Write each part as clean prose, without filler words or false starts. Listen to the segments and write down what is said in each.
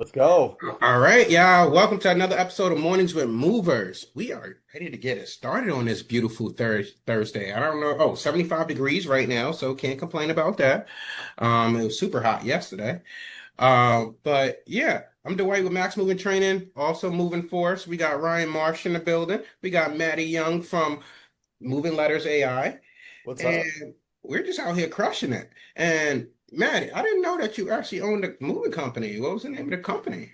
Let's go. All right, y'all. Welcome to another episode of Mornings with Movers. We are ready to get it started on this beautiful Thursday. I don't know. Oh, 75 degrees right now, so can't complain about that. It was super hot yesterday. But yeah, I'm Dwyght with Max Moving Training, also moving force. We got Ryan Marsh in the building. We got Maddie Young from Moving Letters AI, What's up? and we're just out here crushing it. And Maddie, I didn't know that you actually owned a moving company. What was the name of the company?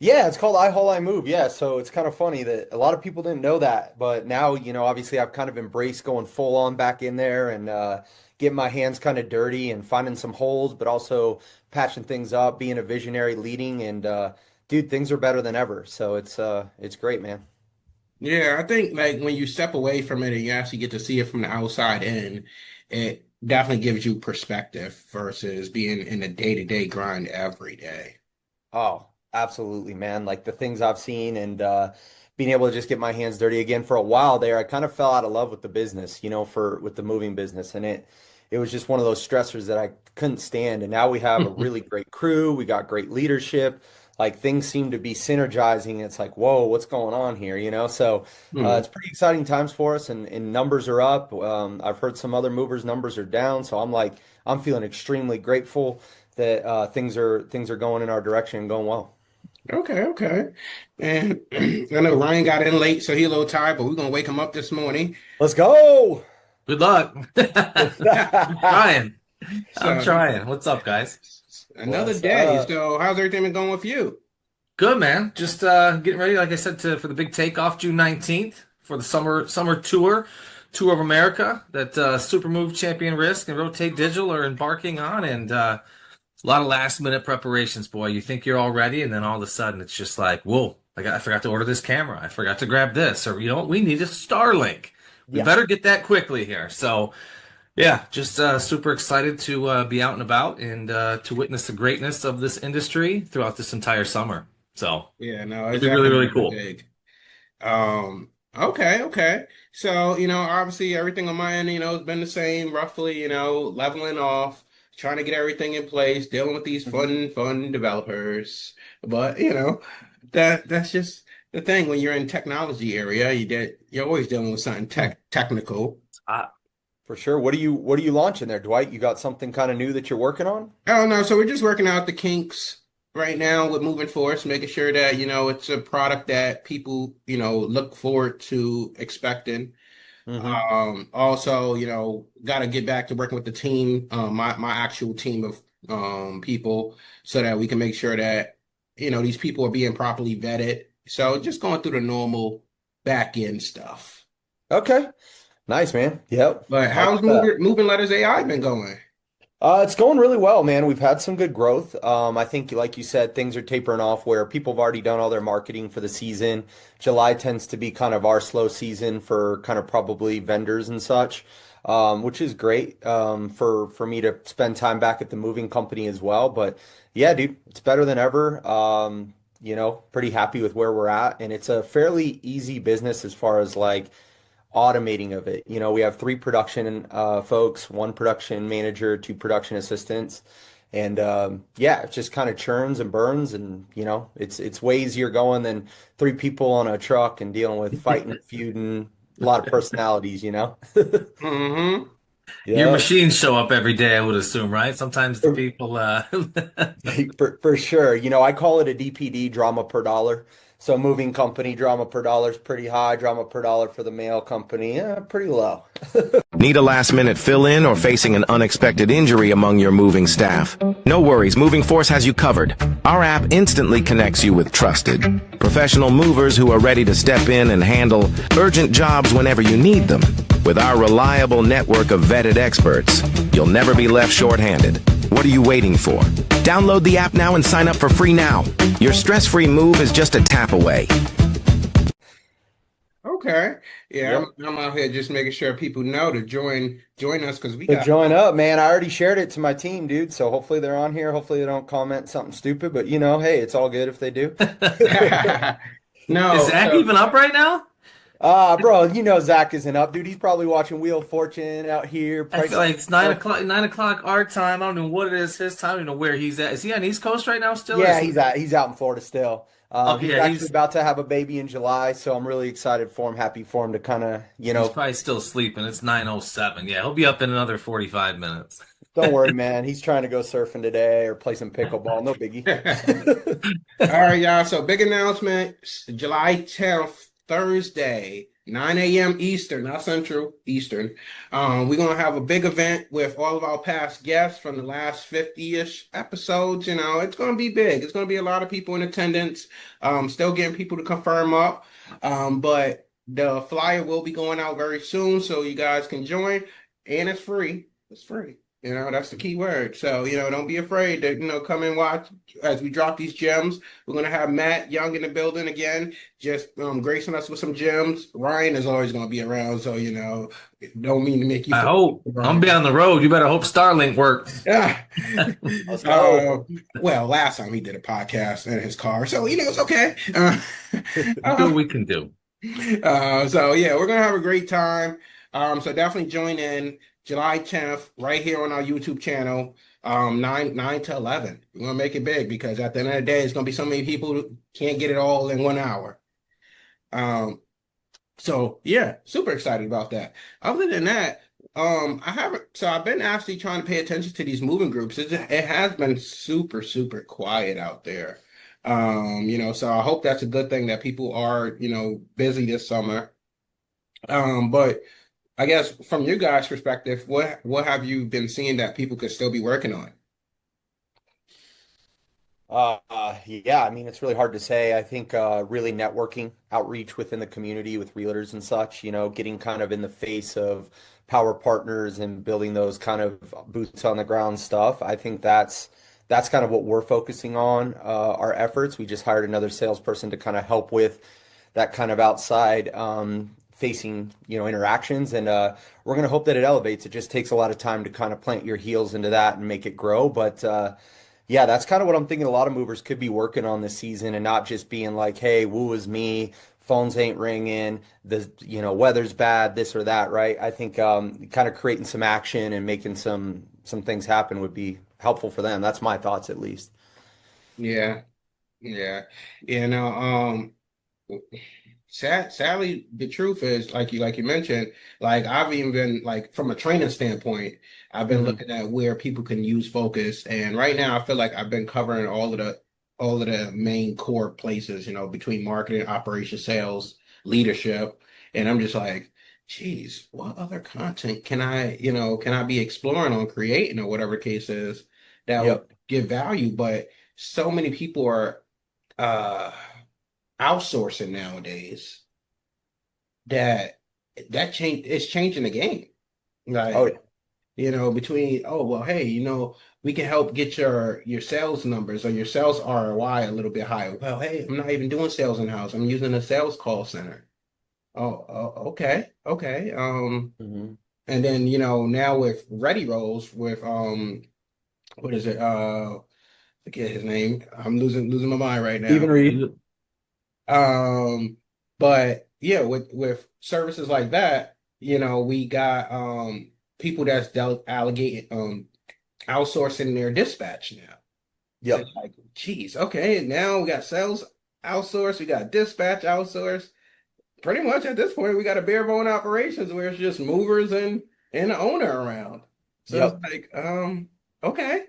Yeah, it's called I Haul I Move. Yeah, so it's kind of funny that a lot of people didn't know that, but now, obviously I've kind of embraced going full on back in there and getting my hands kind of dirty and finding some holes, but also patching things up, being a visionary leading and dude, things are better than ever. So it's great, man. Yeah, I think like when you step away from it and you actually get to see it from the outside in, it definitely gives you perspective versus being in the day-to-day grind every day. Oh, absolutely, man. Like the things I've seen and being able to just get my hands dirty again for a while there, I kind of fell out of love with the business, for with the moving business. And it was just one of those stressors that I couldn't stand. And now we have a really great crew, we got great leadership. Like things seem to be synergizing. It's like, whoa, what's going on here? So Hmm. it's pretty exciting times for us and numbers are up. I've heard some other movers' numbers are down. So I'm feeling extremely grateful that things are going in our direction and going well. Okay, okay. And I know Ryan got in late, so he a little tired, but we're gonna wake him up this morning. Let's go. Good luck. I'm trying. I'm So trying. What's up, guys? another What's day. up? So how's everything been going with you? Good, man. Just getting ready, like I said, for the big takeoff June 19th for the summer tour of America that Super Move Champion Risk and Rotate Digital are embarking on, and a lot of last minute preparations, boy. You think you're all ready, and then all of a sudden it's just like, whoa, I forgot to order this camera. I forgot to grab this, or you know what? We need a Starlink. We Yeah. better get that quickly here. So. Yeah, just super excited to be out and about and to witness the greatness of this industry throughout this entire summer. So Yeah, no, it's it'll be really, definitely really gonna be cool. big. Okay, okay. So, obviously everything on my end, has been the same, roughly, leveling off, trying to get everything in place, dealing with these Mhm. fun developers. But, that's just the thing when you're in technology area, you're always dealing with something technical. Uh, For sure. What are you launching there, Dwight? You got something kind of new that you're working on? I don't know. So we're just working out the kinks right now with moving force, making sure that, it's a product that people, look forward to expecting. Hmm. Also, got to get back to working with the team, my actual team of people, so that we can make sure that these people are being properly vetted. So just going through the normal back end stuff. Okay. Nice, man. Yep. But I how's get that. moving letters AI been going? It's going really well, man. We've had some good growth. I think, like you said, things are tapering off where people have already done all their marketing for the season. July tends to be kind of our slow season for kind of probably vendors and such, which is great for me to spend time back at the moving company as well. But yeah, dude, it's better than ever. Pretty happy with where we're at, and it's a fairly easy business as far as like automating of it. We have three production folks, one production manager, two production assistants. And yeah, it just kind of churns and burns and it's way easier going than three people on a truck and dealing with fighting, feuding, a lot of personalities. Hmm. your Yeah. machines show up every day, I would assume, right? Sometimes the people. For sure. I call it a DPD, drama per dollar. So moving company drama per dollar is pretty high. Drama per dollar for the mail company, pretty low. Need a last minute fill in or facing an unexpected injury among your moving staff? No worries, Moving Force has you covered. Our app instantly connects you with trusted, professional movers who are ready to step in and handle urgent jobs whenever you need them. With our reliable network of vetted experts, you'll never be left shorthanded. What are you waiting for? Download the app now and sign up for free now. Your stress-free move is just a tap away. Okay. Yeah, I'm, Yep. I'm out here just making sure people know to join us because we To got. join up, man. I already shared it to my team, dude. So hopefully they're on here. Hopefully they don't comment something stupid, but hey, it's all good if they do. Is No, Zach so even up right now? Bro, you know Zach isn't up, dude. He's probably watching Wheel of Fortune out here. I feel Price. like it's 9 o'clock. 9 o'clock our time. I don't know what it is his time. I don't know where he's at. Is he on East Coast right now still, or is Yeah, he? he's out in Florida still. Oh He's yeah, actually about to have a baby in July, so I'm really excited for him. Happy for him to kind of, he's probably still sleeping. It's 9:07. Yeah, he'll be up in another 45 minutes. don't worry, man. He's trying to go surfing today or play some pickleball. No biggie. All right, y'all. So big announcement, July 10th, Thursday, 9 a.m. Eastern, not Central, Eastern. We're gonna have a big event with all of our past guests from the last 50-ish episodes. You know, it's gonna be big. It's gonna be a lot of people in attendance. Still getting people to confirm up. But the flyer will be going out very soon, so you guys can join, and it's free. It's free. You know, that's the key word. So, you know, don't be afraid to, come and watch as we drop these gems. We're going to have Matt Young in the building again, just gracing us with some gems. Ryan is always going to be around. So, don't mean to make you I feel hope I'm be Ryan. on the road. You better hope Starlink works. Yeah. Let's go. Well, last time he did a podcast in his car. So, it's okay. Do what we can do. So yeah, we're gonna have a great time. So definitely join in July 10th, right here on our YouTube channel. 9 to 11. We're gonna make it big because at the end of the day, it's gonna be so many people who can't get it all in 1 hour. Um, so yeah, super excited about that. Other than that, I haven't. So I've been actually trying to pay attention to these moving groups. It has been super, super quiet out there. So I hope that's a good thing that people are, busy this summer. But I guess from your guys' perspective, what have you been seeing that people could still be working on? Yeah, I mean, it's really hard to say. I think really networking, outreach within the community with realtors and such, getting kind of in the face of power partners and building those kind of boots on the ground stuff. I think that's kind of what we're focusing on, our efforts. We just hired another salesperson to kind of help with that kind of outside facing, interactions, and we're going to hope that it elevates. It just takes a lot of time to kind of plant your heels into that and make it grow, but yeah, that's kind of what I'm thinking. A lot of movers could be working on this season and not just being like, "Hey, woo is me. Phones ain't ringing. The weather's bad. This or that." Right? I think kind of creating some action and making some things happen would be helpful for them. That's my thoughts, at least. Yeah, yeah. You know, sadly, the truth is, like you mentioned, like I've even been like from a training standpoint, I've been Hmm. looking at where people can use focus, and right now I feel like I've been covering all of the main core places, between marketing, operations, sales, leadership, and I'm just like, geez, what other content can I be exploring on creating or whatever the case is that would Yep. give value, but so many people are uh outsourcing nowadays that it's changing the game. Oh, Like, yeah. between, oh well, hey, we can help get your sales numbers or your sales ROI a little bit higher. Well, hey, I'm not even doing sales in-house. I'm using a sales call center. Okay, okay. Hmm. And then, now with Ready Rolls with what is it? Forget his name. I'm losing my mind right Stephen now. Reed. Um, but yeah, with services like that, we got people that's allocating outsourcing their dispatch now. So Yep. it's like, geez, okay, now we got sales outsourced, we got dispatch outsourced. Pretty much at this point, we got a bare bone operations where it's just movers and the owner around. So it's Yep. like, okay.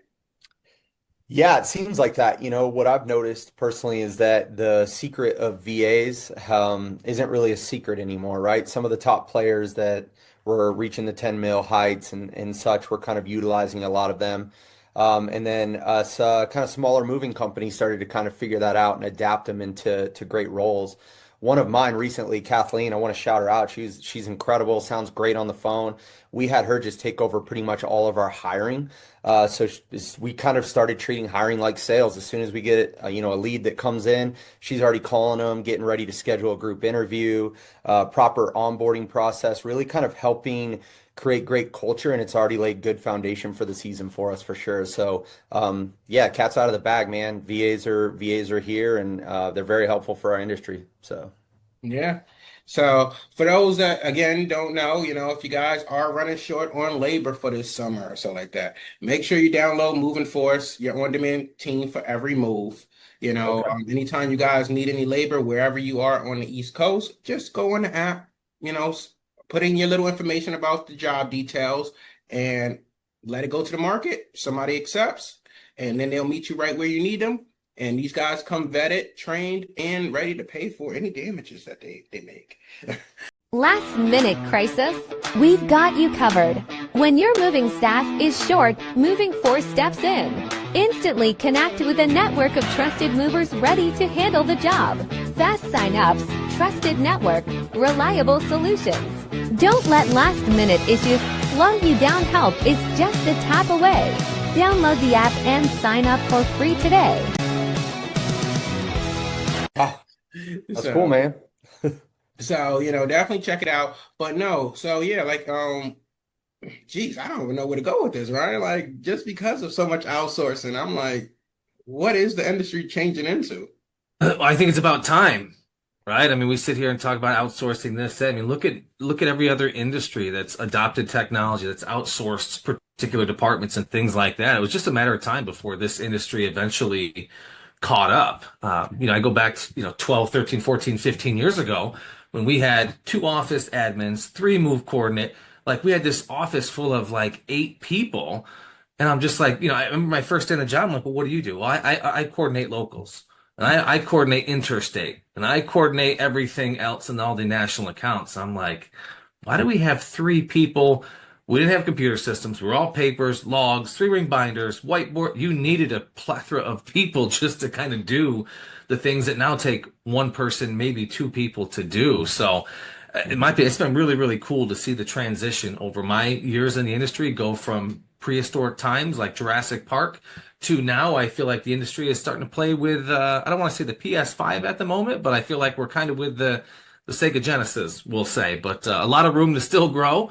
Yeah, it seems like that. What I've noticed personally is that the secret of VAs isn't really a secret anymore, right? Some of the top players that were reaching the 10 mil heights and such were kind of utilizing a lot of them. And then us kind of smaller moving companies started to kind of figure that out and adapt them into great roles. One of mine recently, Kathleen, I want to shout her out. She's incredible, sounds great on the phone. We had her just take over pretty much all of our hiring. We kind of started treating hiring like sales. As soon as we get a lead that comes in, she's already calling them, getting ready to schedule a group interview, proper onboarding process, really kind of helping create great culture, and it's already laid good foundation for the season for us for sure. So yeah, cat's out of the bag, man. VAs are here, and they're very helpful for our industry. So Yeah. So for those that again don't know, if you guys are running short on labor for this summer or so like that, make sure you download Moving Force, your on-demand team for every move. Okay. Anytime you guys need any labor, wherever you are on the East Coast, just go on the app, put in your little information about the job details and let it go to the market. Somebody accepts, and then they'll meet you right where you need them. And these guys come vetted, trained, and ready to pay for any damages that they make. Last minute crisis? We've got you covered. When your moving staff is short, Moving Force steps in. Instantly connect with a network of trusted movers ready to handle the job. Fast sign-ups, trusted network, reliable solutions. Don't let last minute issues slow you down. Help is just a tap away. Download the app and sign up for free today. Ah, that's So, cool, man. definitely check it out. But no, so yeah, geez, I don't even know where to go with this, right? Like, just because of so much outsourcing, I'm like, what is the industry changing into? I think it's about time, right? I mean, we sit here and talk about outsourcing this, that. I mean, look at every other industry that's adopted technology, that's outsourced particular departments and things like that. It was just a matter of time before this industry eventually caught up. I go back, 12, 13, 14, 15 years ago when we had 2 office admins, 3 move coordinate. Like we had this office full of like 8 people. And I'm just like, I remember my first day on the job. I'm like, well, what do you do? Well, I coordinate locals and I coordinate interstate and I coordinate everything else in all the national accounts. I'm like, why do we have 3 people? We didn't have computer systems. We were all papers, logs, 3-ring binders, whiteboard. You needed a plethora of people just to kind of do the things that now take 1 person, maybe 2 people to do. So it's been really, really cool to see the transition over my years in the industry go from prehistoric times like Jurassic Park to now. I feel like the industry is starting to play with, I don't want to say the PS5 at the moment, but I feel like we're kind of with the Sega Genesis, we'll say, but a lot of room to still grow.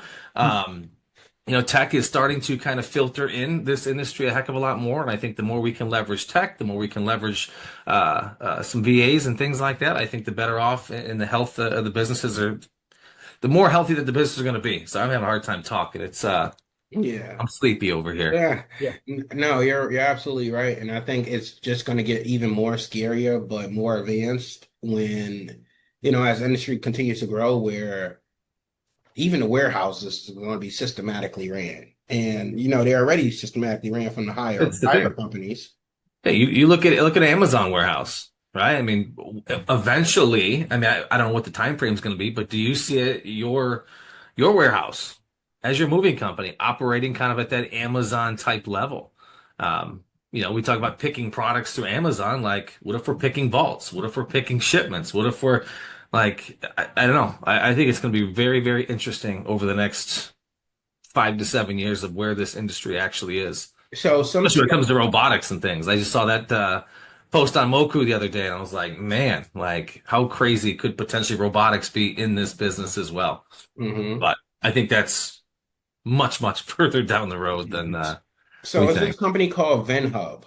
Tech is starting to kind of filter in this industry a heck of a lot more. And I think the more we can leverage tech, the more we can leverage some VAs and things like that, I think the better off in the health of the businesses are, the more healthy that the business is going to be. So I'm having a hard time talking. Yeah. I'm sleepy over here. Yeah. Yeah. No, you're absolutely right. And I think it's just going to get even more scarier, but more advanced when, as the industry continues to grow, where even the warehouses are going to be systematically ran. And, they're already systematically ran from the That's the higher thing. companies. Hey, you look at Amazon warehouse, right? I mean, eventually, I mean, I don't know what the time frame is going to be, but do you see your warehouse as your moving company operating kind of at that Amazon type level? We talk about picking products through Amazon. Like, what if we're picking vaults? What if we're picking shipments? What if we're like, I don't know. I think it's going to be very, very interesting over the next 5 to 7 years of where this industry actually is. So some Especially when it comes to robotics and things. I just saw that post on Moku the other day, and I was like, man, like how crazy could potentially robotics be in this business as well? Mhm. But I think that's much, much further down the road than So we it's this think. company called VenHub,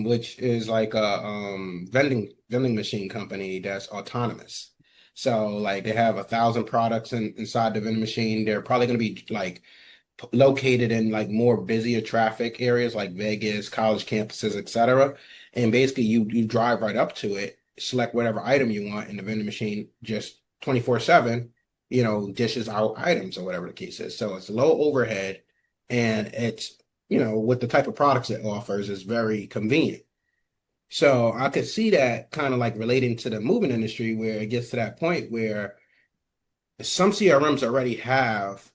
which is like a vending machine company that's autonomous. So like they have 1,000 products inside the vending machine. They're probably going to be like located in like more busier traffic areas like Vegas, college campuses, etc. And basically you drive right up to it, select whatever item you want, and the vending machine just 24/7, dishes out items or whatever the case is. So it's low overhead and it's, with the type of products it offers is very convenient. So I could see that kind of like relating to the moving industry where it gets to that point where some CRMs already have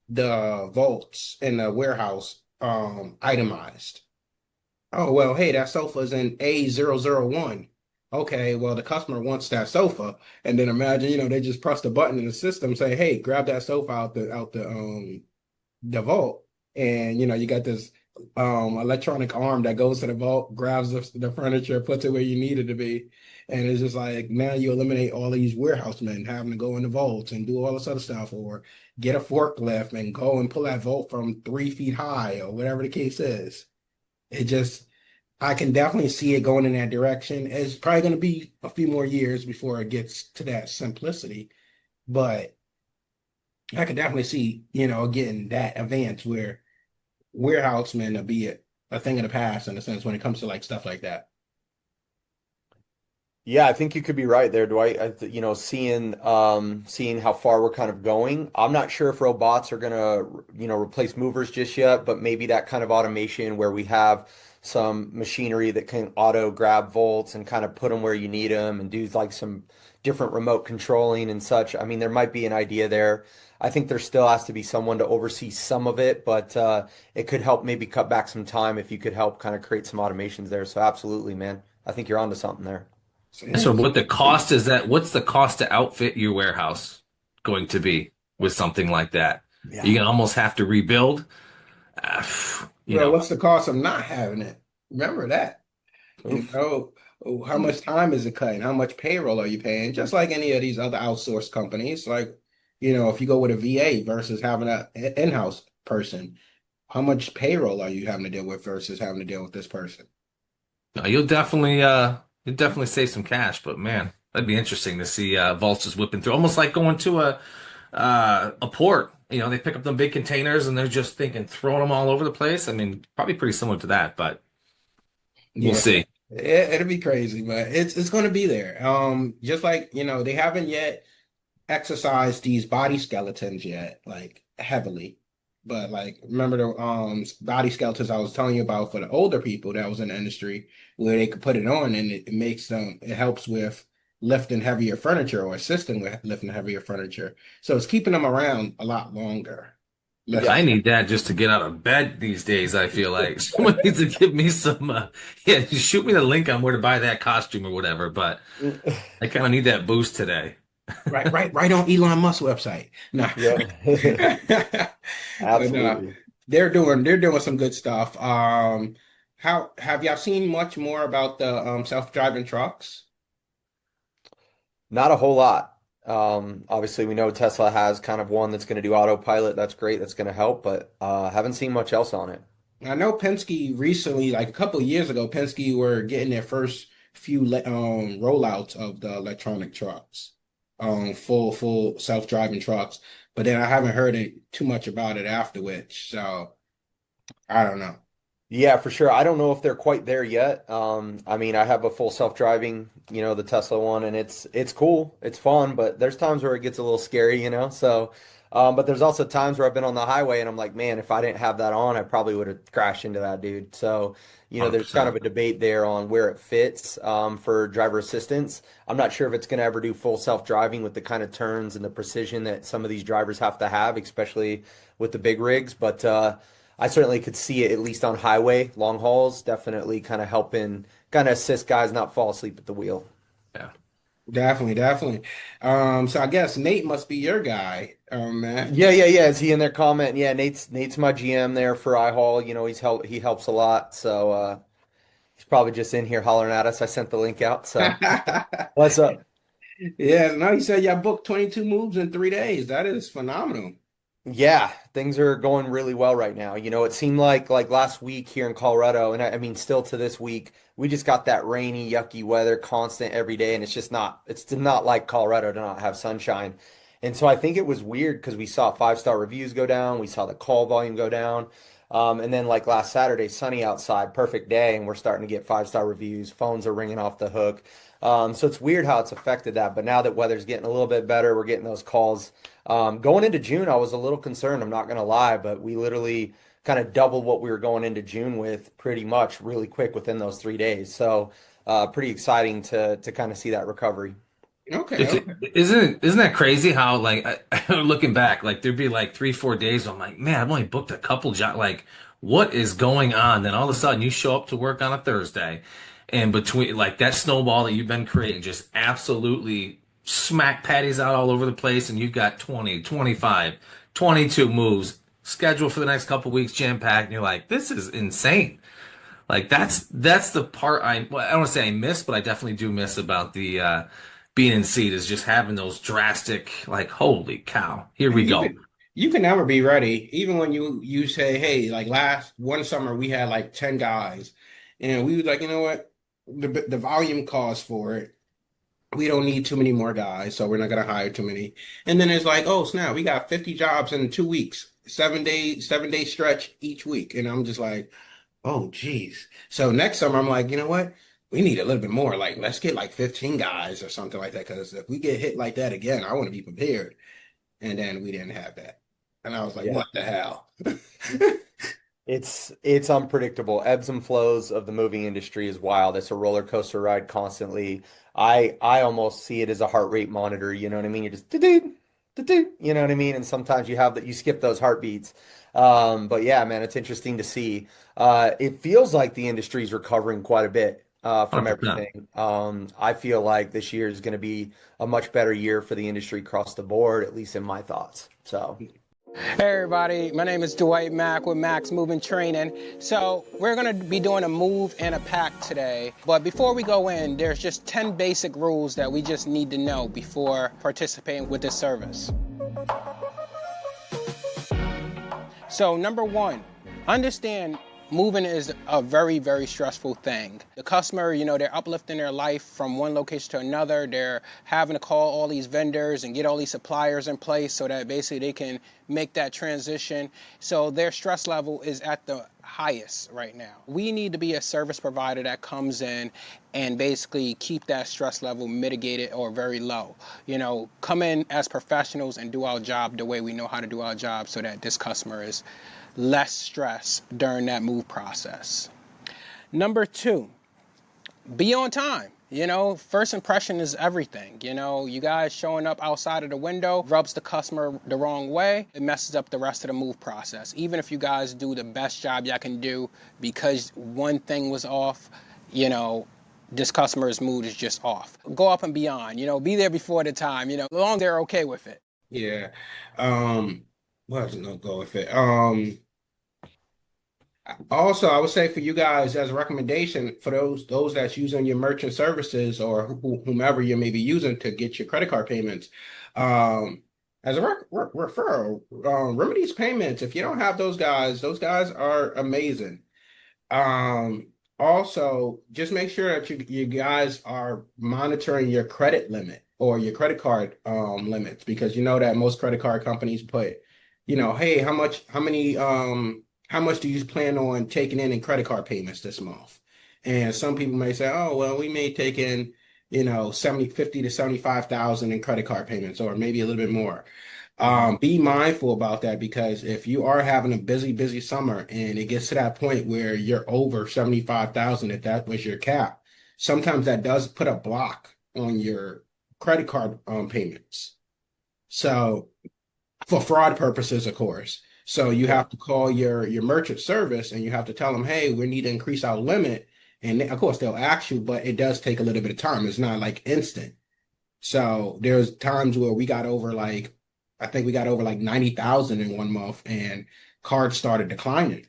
the vaults in the warehouse itemized. Oh, well, hey, that sofa is in A001. Okay, well, the customer wants that sofa. And then imagine, they just press the button in the system, say, hey, grab that sofa out the vault. And you got this electronic arm that goes to the vault, grabs the furniture, puts it where you need it to be. And it's just like now you eliminate all these warehousemen having to go in the vaults and do all this other stuff, or get a forklift and go and pull that vault from 3 feet high, or whatever the case is. It just I can definitely see it going in that direction. It's probably going to be a few more years before it gets to that simplicity, but I can definitely see, getting that advanced where warehousemen will be a thing of the past in a sense when it comes to like stuff like that. Yeah, I think you could be right there, Dwight. Seeing how far we're kind of going. I'm not sure if robots are gonna, replace movers just yet, but maybe that kind of automation where we have some machinery that can auto grab volts and kind of put them where you need them and do like some different remote controlling and such. I mean, there might be an idea there. I think there still has to be someone to oversee some of it, but it could help maybe cut back some time if you could help kind of create some automations there. So absolutely, man. I think you're onto something there. So, And yeah. so what the cost is that? What's the cost to outfit your warehouse going to be with something like that? Yeah. You can almost have to rebuild. Uh, you Well, know, what's the cost of not having it? Remember that. You Oof. know, how much time is it cutting? How much payroll are you paying? Just like any of these other outsourced companies, like, if you go with a VA versus having a in-house person, how much payroll are you having to deal with versus having to deal with this person? no, you'll definitely save some cash. But man, that'd be interesting to see Vaults just whipping through, almost like going to a port. They pick up them big containers and they're just thinking throwing them all over the place. I mean, probably pretty similar to that, but we'll Yeah, see. it'll be crazy, but it's going to be there. Just like, they haven't yet exercised these body skeletons yet, like heavily. But like, remember the body skeletons I was telling you about for the older people that was in the industry, where they could put it on and it helps with lifting heavier furniture or assisting with lifting heavier furniture. So it's keeping them around a lot longer. Less. Yeah. I need that just to get out of bed these days. I feel like someone needs to give me some, yeah, just shoot me the link on where to buy that costume or whatever. But I kind of need that boost today. Right on Elon Musk's website. No. Yeah. But no, Absolutely. they're doing some good stuff. How have y'all seen much more about the self-driving trucks? Not a whole lot. Obviously, we know Tesla has kind of one that's going to do autopilot. That's great. That's going to help, but haven't seen much else on it. I know Penske recently, like a couple of years ago, Penske were getting their first few rollouts of the electronic trucks, full self-driving trucks. But then I haven't heard too much about it after which, so I don't know. Yeah, for sure. I don't know if they're quite there yet. I mean, I have a full self-driving, the Tesla one, and it's cool, it's fun, but there's times where it gets a little scary. So, but there's also times where I've been on the highway and I'm like, man, if I didn't have that on, I probably would have crashed into that dude. So, there's kind of 100%. a debate there on where it fits for driver assistance. I'm not sure if it's going to ever do full self-driving with the kind of turns and the precision that some of these drivers have to have, especially with the big rigs, but I certainly could see it at least on highway, long hauls, definitely kind of helping, kind of assist guys not fall asleep at the wheel. Yeah. Definitely, definitely. So I guess Nate must be your guy, Matt. Yeah, yeah, yeah. Is he in there commenting? Yeah, Nate's my GM there for iHaul. He helps a lot. So he's probably just in here hollering at us. I sent the link out. So what's up? Yeah, no, you said y'all booked 22 moves in 3 days. That is phenomenal. Yeah, things are going really well right now. It seemed like last week here in Colorado, and I mean still to this week, we just got that rainy, yucky weather constant every day, and it's not like Colorado to not have sunshine. And so I think it was weird because we saw 5-star reviews go down, we saw the call volume go down. And then like last Saturday, sunny outside, perfect day, and we're starting to get 5-star reviews. Phones are ringing off the hook. So it's weird how it's affected that. But now that weather's getting a little bit better, we're getting those calls. Going into June, I was a little concerned, I'm not going to lie, but we literally kind of doubled what we were going into June with pretty much really quick within those 3 days. So pretty exciting to kind of see that recovery. Okay, It's okay. isn't that crazy how like looking back, like there'd be like 3, 4 days. I'm like, man, I've only booked a couple jobs. Like, what is going on? Then all of a sudden you show up to work on a Thursday, and between like that snowball that you've been creating just absolutely smack patties out all over the place, and you've got 20, 25, 22 moves scheduled for the next couple weeks, jam packed, and you're like, this is insane. Like that's the part I don't want to say I miss, but I definitely do miss about the being in seat is just having those drastic like holy cow, here we And you go. can you can never be ready, even when you say, hey, like last one summer we had like 10 guys, And we was like, you know what? The volume calls for it. We don't need too many more guys, so we're not gonna hire too many. And then it's like, oh snap, we got 50 jobs in 2 weeks, 7 day stretch each week. And I'm just like, oh geez. So next summer I'm like, you know what? We need a little bit more. Like, let's get like 15 guys or something like that. Because if we get hit like that again, I want to be prepared. And then we didn't have that. And I was like, Yeah. what the hell? It's unpredictable. Ebbs and flows of the moving industry is wild. It's a roller coaster ride constantly. I almost see it as a heart rate monitor, you know what I mean? You're just do do, you know what I mean? And sometimes you have that you skip those heartbeats. But yeah, man, it's interesting to see. It feels like the industry is recovering quite a bit from 100%. everything. I feel like this year is going to be a much better year for the industry across the board, at least in my thoughts. So. Hey everybody, my name is Dwyght Mack with Mack's Moving Training. So we're going to be doing a move and a pack today. But before we go in, there's just 10 basic rules that we just need to know before participating with this service. So number one, understand moving is a very, very stressful thing. The customer, they're uplifting their life from one location to another. They're having to call all these vendors and get all these suppliers in place so that basically they can make that transition. So their stress level is at the highest right now. We need to be a service provider that comes in and basically keep that stress level mitigated or very low. Come in as professionals and do our job the way we know how to do our job so that this customer is less stress during that move process. Number two, be on time. First impression is everything. You guys showing up outside of the window rubs the customer the wrong way. It messes up the rest of the move process. Even if you guys do the best job y'all can do, because one thing was off, this customer's mood is just off. Go up and beyond, be there before the time, as long as they're okay with it. Yeah. What was I gonna go with it? Also, I would say for you guys as a recommendation for those that's using your merchant services or whomever you may be using to get your credit card payments, as a referral, Remedies Payments. If you don't have those guys are amazing. Also, just make sure that you guys are monitoring your credit limit or your credit card limits, because you know that most credit card companies put, hey, how much do you plan on taking in credit card payments this month? And some people may say, oh, well, we may take in, 50 to 75,000 in credit card payments, or maybe a little bit more. Be mindful about that, because if you are having a busy summer and it gets to that point where you're over 75,000, if that was your cap, sometimes that does put a block on your credit card payments. So for fraud purposes, of course. So you have to call your merchant service and you have to tell them, hey, we need to increase our limit. And of course they'll ask you, but it does take a little bit of time. It's not like instant. So there's times where I think we got over like 90,000 in one month, and cards started declining.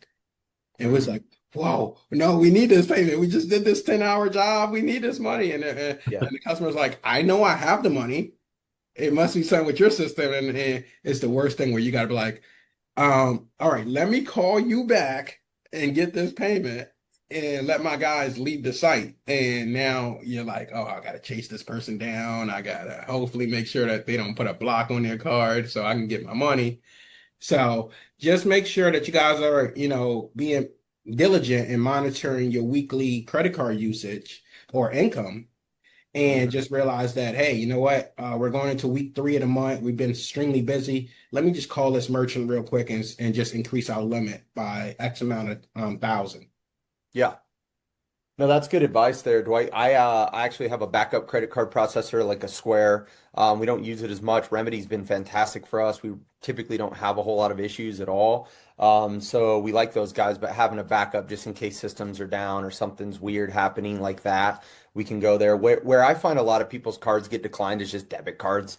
It was like, whoa, no, we need this payment. We just did this 10-hour job. We need this money. And the customer's like, I know I have the money. It must be something with your system. And it's the worst thing where you got to be like, all right, let me call you back and get this payment and let my guys leave the site. And now you're like, oh, I got to chase this person down. I got to hopefully make sure that they don't put a block on their card so I can get my money. So just make sure that you guys are, being diligent in monitoring your weekly credit card usage or income. And just realize that, hey, you know what? We're going into week 3 of the month. We've been extremely busy. Let me just call this merchant real quick and just increase our limit by X amount of thousand. Yeah. No, that's good advice there, Dwight. I actually have a backup credit card processor like a Square. We don't use it as much. Remedy's been fantastic for us. We typically don't have a whole lot of issues at all. So we like those guys, but having a backup just in case systems are down or something's weird happening like that, we can go there. Where I find a lot of people's cards get declined is just debit cards.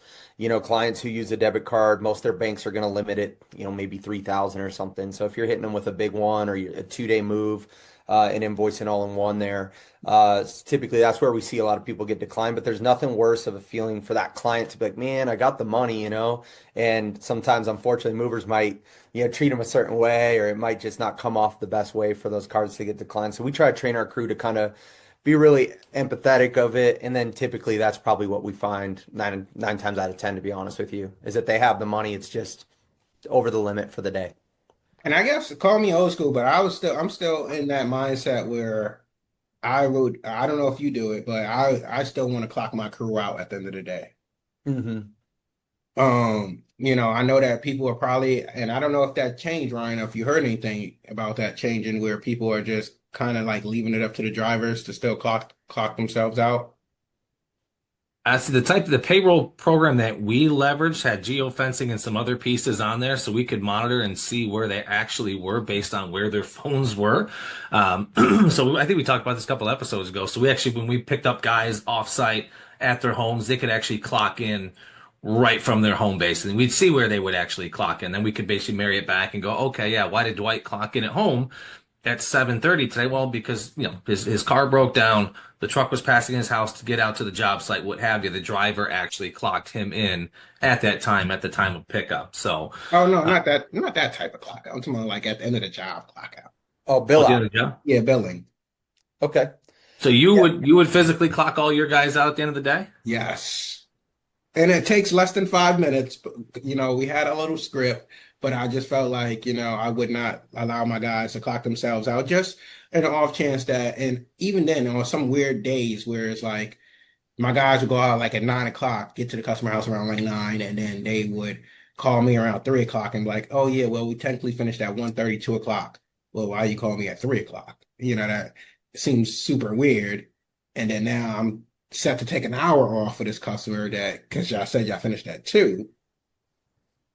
Clients who use a debit card, most of their banks are going to limit it, maybe 3,000 or something. So if you're hitting them with a big one or a 2-day move, and invoicing all in one there. Typically, that's where we see a lot of people get declined, but there's nothing worse of a feeling for that client to be like, man, I got the money, and sometimes, unfortunately, movers might, treat them a certain way, or it might just not come off the best way for those cards to get declined. So we try to train our crew to kind of be really empathetic of it, and then typically that's probably what we find nine times out of 10, to be honest with you, is that they have the money. It's just over the limit for the day. And I guess call me old school, but I'm still in that mindset where I don't know if you do it, but I still want to clock my crew out at the end of the day. Hmm. I know that people are probably, and I don't know if that changed, Ryan, if you heard anything about that changing where people are just kind of like leaving it up to the drivers to still clock themselves out. As to the payroll program that we leveraged had geofencing and some other pieces on there, so we could monitor and see where they actually were based on where their phones were. So I think we talked about this a couple episodes ago. So we actually, when we picked up guys offsite at their homes, they could actually clock in right from their home base, and we'd see where they would actually clock in. Then we could basically marry it back and go, okay, yeah, why did Dwyght clock in at home at 7:30 today? Well, because his car broke down, the truck was passing his house to get out to the job site, what have you. The driver actually clocked him in at that time, at the time of pickup. So, Oh no, not that type of clock out. I'm talking about like at the end of the job clock out. Oh, bill the out. other job. Yeah, billing. Okay. So you would physically clock all your guys out at the end of the day? Yes. And it takes less than 5 minutes. But, we had a little script, but I just felt like, I would not allow my guys to clock themselves out just an off chance that, and even then on some weird days where it's like my guys would go out like at 9 o'clock, get to the customer house around like 9, and then they would call me around 3 o'clock and be like, oh yeah, well, we technically finished at 1:30, 2 o'clock. Well, why you call me at 3 o'clock? That seems super weird. And then now I'm set to take an hour off for this customer because y'all said y'all finished at 2.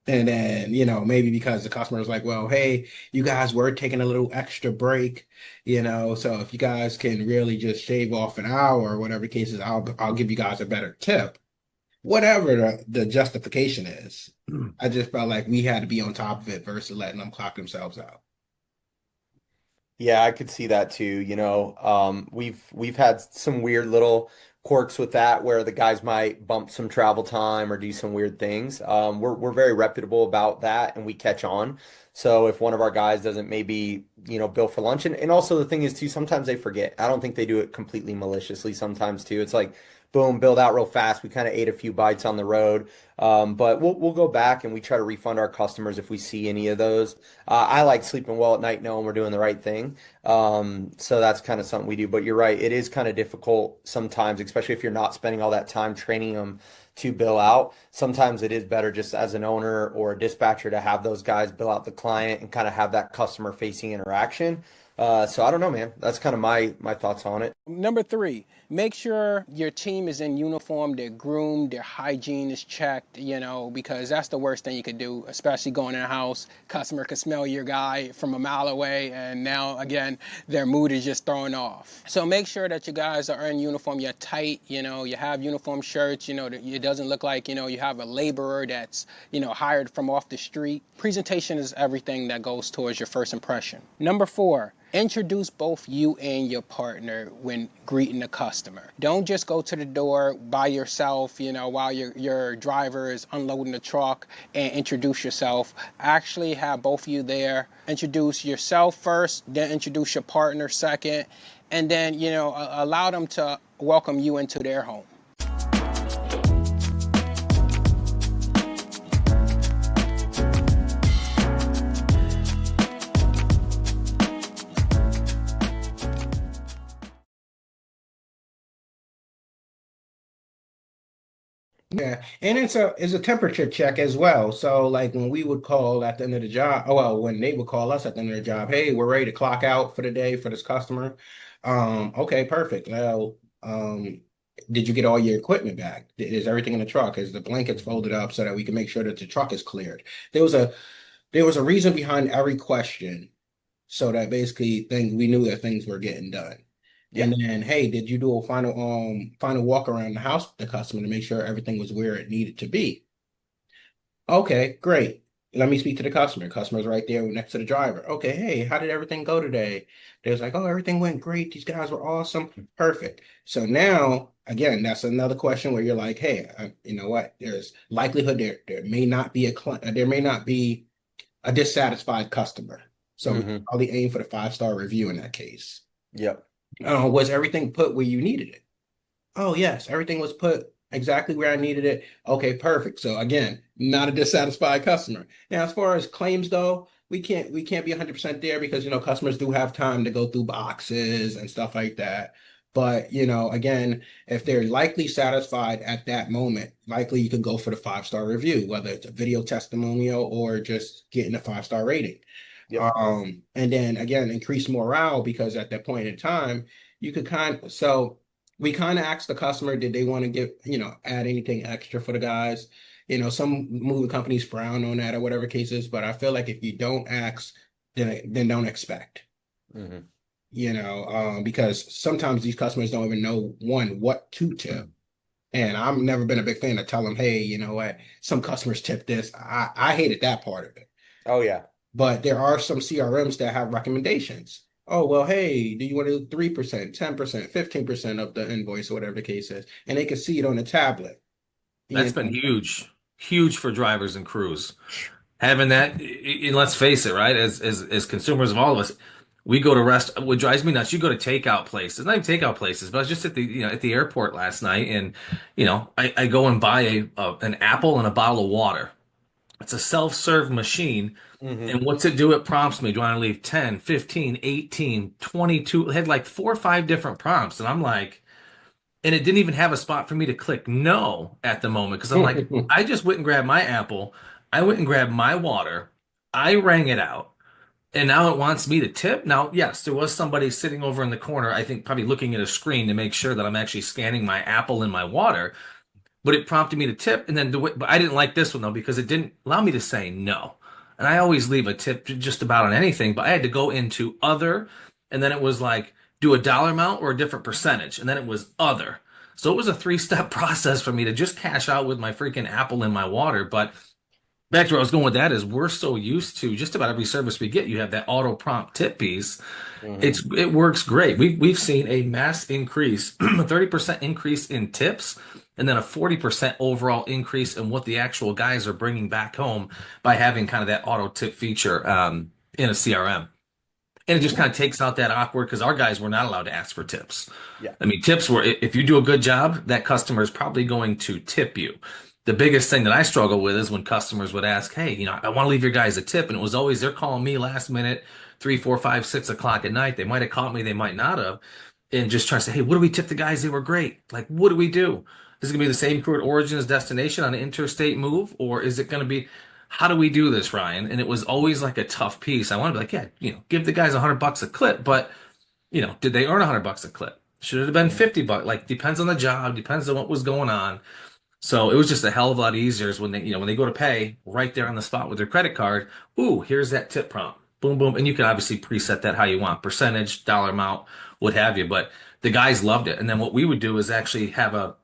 And then, maybe because the customer was like, well, hey, you guys were taking a little extra break, so if you guys can really just shave off an hour or whatever the case is, I'll give you guys a better tip. Whatever the justification is. I just felt like we had to be on top of it versus letting them clock themselves out. Yeah, I could see that too. We've had some weird little quirks with that where the guys might bump some travel time or do some weird things. We're very reputable about that, and we catch on. So if one of our guys doesn't maybe, bill for lunch, and also the thing is too, sometimes they forget. I don't think they do it completely maliciously sometimes too. It's like, boom, build out real fast. We kind of ate a few bites on the road. But we'll go back and we try to refund our customers if we see any of those. I like sleeping well at night knowing we're doing the right thing. So that's kind of something we do. But you're right, it is kind of difficult sometimes, especially if you're not spending all that time training them to bill out. Sometimes it is better just as an owner or a dispatcher to have those guys bill out the client and kind of have that customer facing interaction. So I don't know, man. That's kind of my thoughts on it. Number 3, make sure your team is in uniform, they're groomed, their hygiene is checked, because that's the worst thing you could do, especially going in a house. Customer could smell your guy from a mile away, and now, again, their mood is just thrown off. So make sure that you guys are in uniform, you're tight, you have uniform shirts, it doesn't look like, you have a laborer that's, hired from off the street. Presentation is everything that goes towards your first impression. Number 4, introduce both you and your partner when greeting the customer. Don't just go to the door by yourself, while your driver is unloading the truck, and introduce yourself. Actually have both of you there. Introduce yourself first, then introduce your partner second, and then, allow them to welcome you into their home. Yeah, and it's a temperature check as well. So like when we would call at the end of the job, oh well, when they would call us at the end of the job, hey, we're ready to clock out for the day for this customer. Okay, perfect. Well, did you get all your equipment back? Is everything in the truck? Is the blankets folded up so that we can make sure that the truck is cleared? There was a there was a reason behind every question, so that basically things we knew that things were getting done. Yeah. And then, hey, did you do a final walk around the house with the customer to make sure everything was where it needed to be? Okay, great. let me speak to the customer. Customer's right there next to the driver. Okay, hey, how did everything go today? They was like, oh, everything went great. These guys were awesome. Perfect. So now, again, that's another question where you're like, hey, you know what? There's likelihood there may not be there may not be a dissatisfied customer. So we Hmm. probably aim for the 5-star review in that case. Yep. Was everything put where you needed it? Oh, yes, everything was put exactly where I needed it. Okay, perfect. So again, not a dissatisfied customer. Now, as far as claims go, we can't be 100% there because customers do have time to go through boxes and stuff like that. But again, if they're likely satisfied at that moment, likely you can go for the 5-star review, whether it's a video testimonial or just getting a 5-star rating. Yep. And then again, increase morale because at that point in time, you could so we kind of asked the customer, did they want to add anything extra for the guys? Some movie companies frown on that or whatever cases, but I feel like if you don't ask, then don't expect, Hmm. because sometimes these customers don't even know what to tip. And I've never been a big fan of telling them, hey, you know what, some customers tip this. I hated that part of it. Oh yeah. But there are some CRMs that have recommendations. Oh, well, hey, do you want to do 3%, 10%, 15% of the invoice or whatever the case is? And they can see it on the tablet. That's You been know? huge for drivers and crews. Having that, and let's face it, right? As consumers of all of us, we go to what drives me nuts, you go to takeout places, not even takeout places, but I was just at the airport last night, and I go and buy an apple and a bottle of water. It's a self-serve machine. Hmm. And what's it do? It prompts me. Do I want to leave 10, 15, 18, 22? It had like 4 or 5 different prompts. And I'm like, and it didn't even have a spot for me to click no at the moment. Cause I'm like, I just went and grabbed my apple. I went and grabbed my water. I rang it out. And now it wants me to tip. Now, yes, there was somebody sitting over in the corner, I think probably looking at a screen to make sure that I'm actually scanning my apple and my water, but it prompted me to tip. And then but I didn't like this one though because it didn't allow me to say no. And I always leave a tip just about on anything, but I had to go into other, and then it was like do a dollar amount or a different percentage, and then it was other. So it was a 3-step process for me to just cash out with my freaking apple and my water. But back to where I was going with that is we're so used to just about every service we get, you have that auto prompt tip piece. Hmm. It works great. We've seen a mass increase, a 30% increase in tips, and then a 40% overall increase in what the actual guys are bringing back home by having kind of that auto tip feature in a CRM. And it just kind of takes out that awkward because our guys were not allowed to ask for tips. Yeah. I mean, tips were if you do a good job, that customer is probably going to tip you. The biggest thing that I struggle with is when customers would ask, hey, I want to leave your guys a tip. And it was always they're calling me last minute, 3, 4, 5, 6 o'clock at night. They might have caught me, they might not have. And just trying to say, hey, what do we tip the guys? They were great. Like, what do we do? Is it going to be the same crew at origin as destination on an interstate move? Or is it going to be, how do we do this, Ryan? And it was always like a tough piece. I want to be like, yeah, give the guys $100 a clip, but did they earn $100 a clip? Should it have been $50? Like, depends on the job, depends on what was going on. So it was just a hell of a lot easier when they go to pay right there on the spot with their credit card. Ooh, here's that tip prompt. Boom, boom. And you can obviously preset that how you want, percentage, dollar amount, what have you. But the guys loved it. And then what we would do is actually have a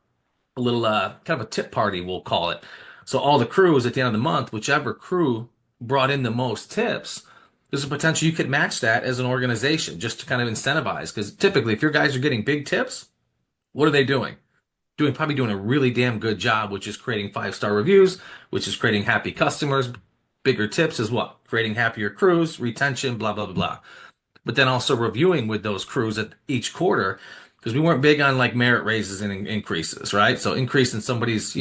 little kind of a tip party, we'll call it. So all the crews at the end of the month, whichever crew brought in the most tips, there's a potential you could match that as an organization just to kind of incentivize. Because typically, if your guys are getting big tips, what are they doing? Probably doing a really damn good job, which is creating 5-star reviews, which is creating happy customers. Bigger tips is what? Creating happier crews, retention, blah, blah, blah, blah. But then also reviewing with those crews at each quarter, because we weren't big on like merit raises and increases, right? So increasing somebody's,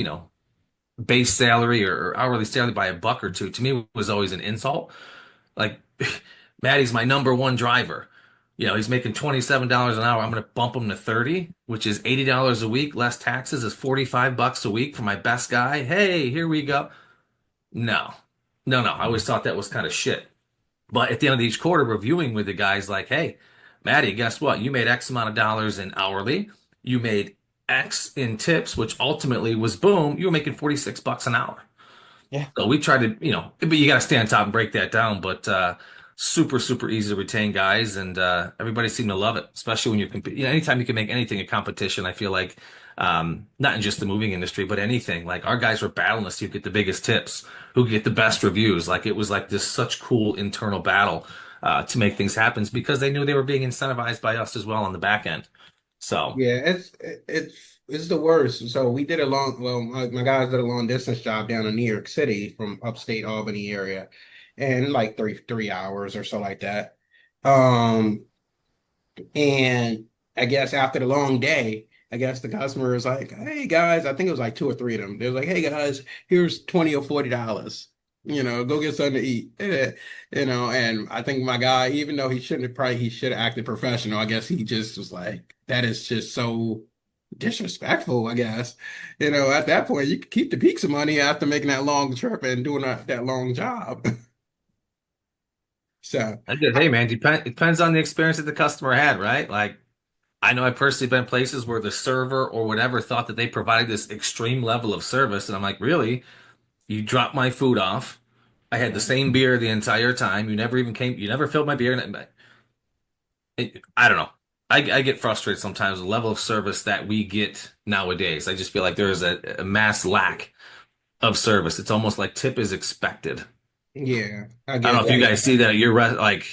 base salary or hourly salary by $1 or $2 to me was always an insult. Like Maddie's my number one driver. He's making $27 an hour. I'm going to bump him to 30, which is $80 a week. Less taxes is $45 a week for my best guy. Hey, here we go. No, no, no. I always thought that was kind of shit. But at the end of each quarter, reviewing with the guys like, hey, Maddie, guess what? You made X amount of dollars in hourly. You made X in tips, which ultimately was boom, you were making $46 an hour. Yeah. So we tried to, but you got to stay on top and break that down. But super, super easy to retain guys, and everybody seemed to love it, especially when you're competing. Anytime you can make anything a competition, I feel like Not in just the moving industry, but anything. Like our guys were battling to see who get the biggest tips, who could get the best reviews. Like it was like this such cool internal battle to make things happen because they knew they were being incentivized by us as well on the back end. So Yeah, it's the worst. So we did a my guys did a long distance job down in New York City from upstate Albany area, and like three hours or so like that. Um, and I guess after the long day, I guess the customer was like, "Hey guys," I think it was like two or three of them. They was like, "Hey guys, here's 20 or $40. Go get something to eat." And I think my guy, even though he should have acted professional, I guess he just was like, that is just so disrespectful, I guess. At that point, you could keep the pizza money after making that long trip and doing that long job. So, I guess, hey man, it depends on the experience that the customer had, right? Like I know I've personally been places where the server or whatever thought that they provided this extreme level of service, and I'm like, really? You dropped my food off. I had the same beer the entire time. You never filled my beer. And I don't know. I get frustrated sometimes with the level of service that we get nowadays. I just feel like there is a mass lack of service. It's almost like tip is expected. yeah, I I don't know get if you that. guys see that at your like,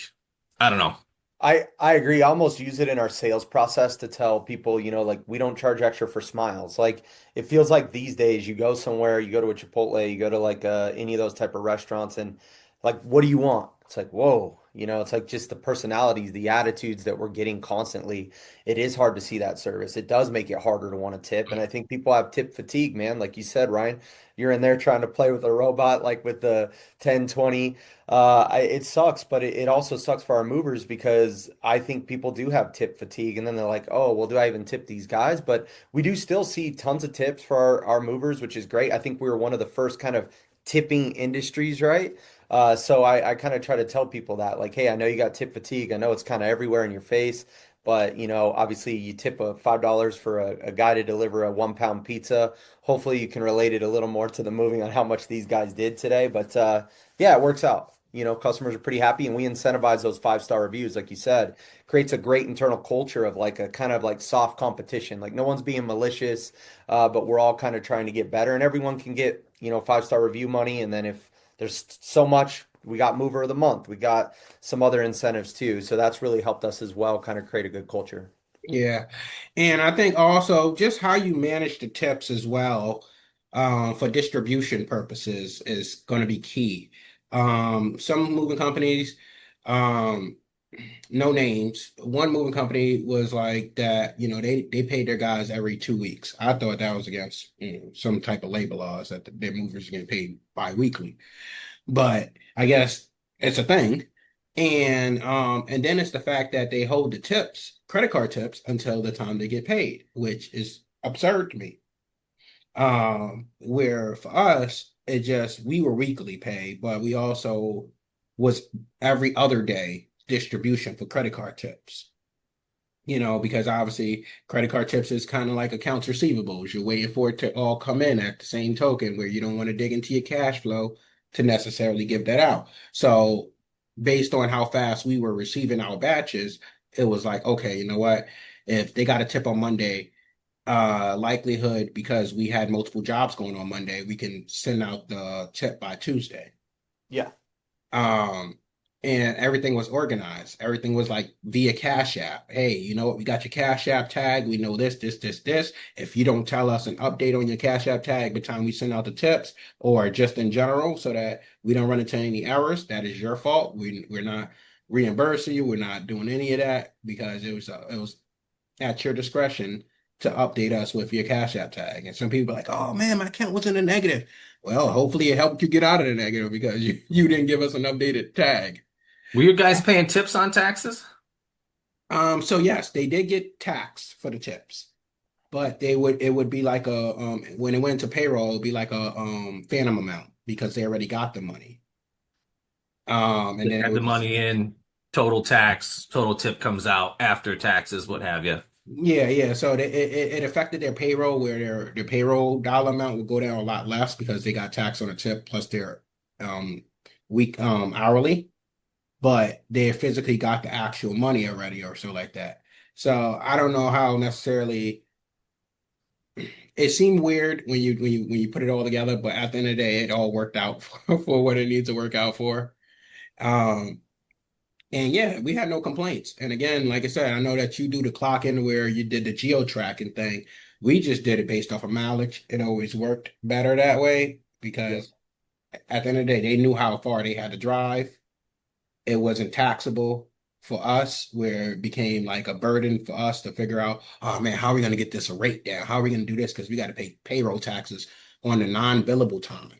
I don't know. I agree. I almost use it in our sales process to tell people, like we don't charge extra for smiles. Like it feels like these days you go somewhere, you go to a Chipotle, you go to like any of those type of restaurants and like what do you want? It's like, whoa, it's like just the personalities, the attitudes that we're getting constantly. It is hard to see that service. It does make it harder to want to tip. And I think people have tip fatigue, man. Like you said, Ryan, you're in there trying to play with a robot like with the 10, 20. It sucks, but it also sucks for our movers because I think people do have tip fatigue, and then they're like, "Oh, well, do I even tip these guys?" But we do still see tons of tips for our movers, which is great. I think we were one of the first kind of tipping industries, right? So I kind of try to tell people that, like, hey, I know you got tip fatigue. I know it's kind of everywhere in your face, but obviously you tip a $5 for a guy to deliver a 1 pound pizza. Hopefully you can relate it a little more to the moving on how much these guys did today, but yeah, it works out. Customers are pretty happy, and we incentivize those 5-star reviews, like you said. Creates a great internal culture of like a kind of like soft competition. Like no one's being malicious, but we're all kind of trying to get better, and everyone can get 5-star review money. And then if there's so much, we got mover of the month, we got some other incentives too. So that's really helped us as well, kind of create a good culture. Yeah. And I think also just how you manage the tips as well, for distribution purposes is going to be key. Some moving companies, um, no names. One moving company was like that, they paid their guys every 2 weeks. I thought that was against, some type of labor laws that their movers are getting paid bi-weekly. But I guess it's a thing. And then it's the fact that they hold the tips, credit card tips, until the time they get paid, which is absurd to me. Where for us, we were weekly pay, but we also was every other day distribution for credit card tips. Because obviously credit card tips is kind of like accounts receivables. You're waiting for it to all come in at the same token where you don't want to dig into your cash flow to necessarily give that out. So based on how fast we were receiving our batches, it was like, okay, you know what? If they got a tip on Monday, likelihood because we had multiple jobs going on Monday, we can send out the tip by Tuesday. Yeah. Um, and everything was organized. Everything was like via Cash App. Hey, you know what? We got your Cash App tag. We know this, this, this, this. If you don't tell us an update on your Cash App tag by the time we send out the tips, or just in general, so that we don't run into any errors, that is your fault. We're not reimbursing you. We're not doing any of that because it was at your discretion to update us with your Cash App tag. And some people are like, oh man, my account was in the negative. Well, hopefully it helped you get out of the negative because you didn't give us an updated tag. Were you guys paying tips on taxes? So yes, they did get taxed for the tips, but it would be like a when it went to payroll, it would be like a phantom amount because they already got the money. And They then it had the would money in, total tax, total tip comes out after taxes, what have you. yeah. So it affected their payroll where their payroll dollar amount would go down a lot less because they got taxed on a tip plus their week hourly, but they physically got the actual money already or so like that. So I don't know how necessarily it seemed weird when you put it all together, but at the end of the day, it all worked out for what it needs to work out for. Um, and yeah, we had no complaints. And again, like I said, I know that you do the clock in where you did the geo tracking thing. We just did it based off of mileage. It always worked better that way Yep. because at the end of the day, they knew how far they had to drive. It wasn't taxable for us, where it became like a burden for us to figure out, oh man, how are we going to get this rate down? How are we going to do this? Because we got to pay payroll taxes on the non-billable time.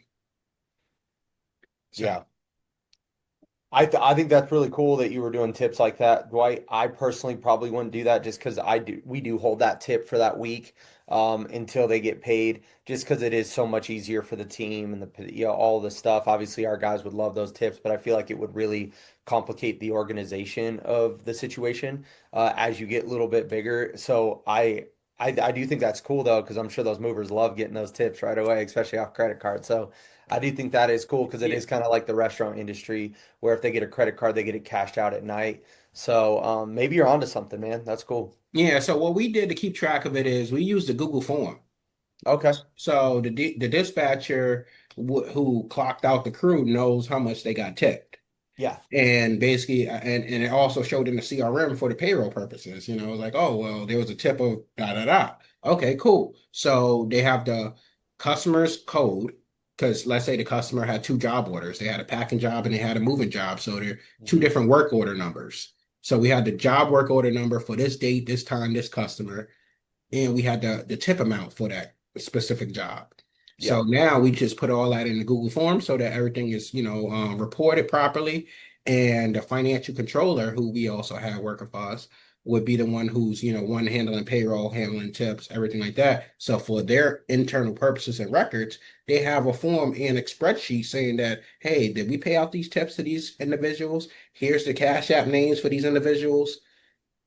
So, Yeah. I think that's really cool that you were doing tips like that, Dwight. I personally probably wouldn't do that just because we do hold that tip for that week until they get paid, just because it is so much easier for the team and all the stuff. Obviously, our guys would love those tips, but I feel like it would really complicate the organization of the situation as you get a little bit bigger. So I do think that's cool though, because I'm sure those movers love getting those tips right away, especially off credit card. So I do think that is cool because it yeah. is kind of like the restaurant industry where if they get a credit card, they get it cashed out at night. So maybe you're onto something, man. That's cool. Yeah, so what we did to keep track of it is we used the Google form. Okay. So the dispatcher who clocked out the crew knows how much they got tipped. Yeah. And basically, and it also showed in the CRM for the payroll purposes. You know, it was like, oh, well, there was a tip of da da da. Okay, cool. So they have the customer's code, because let's say the customer had two job orders. They had a packing job and they had a moving job. So they're two Mhm. different work order numbers. So we had the job work order number for this date, this time, this customer, and we had the tip amount for that specific job. So Yep. now we just put all that in the Google form so that everything is, reported properly. And the financial controller, who we also have working for us, would be the one who's, one handling payroll, handling tips, everything like that. So for their internal purposes and records, they have a form and a spreadsheet saying that, hey, did we pay out these tips to these individuals? Here's the Cash App names for these individuals.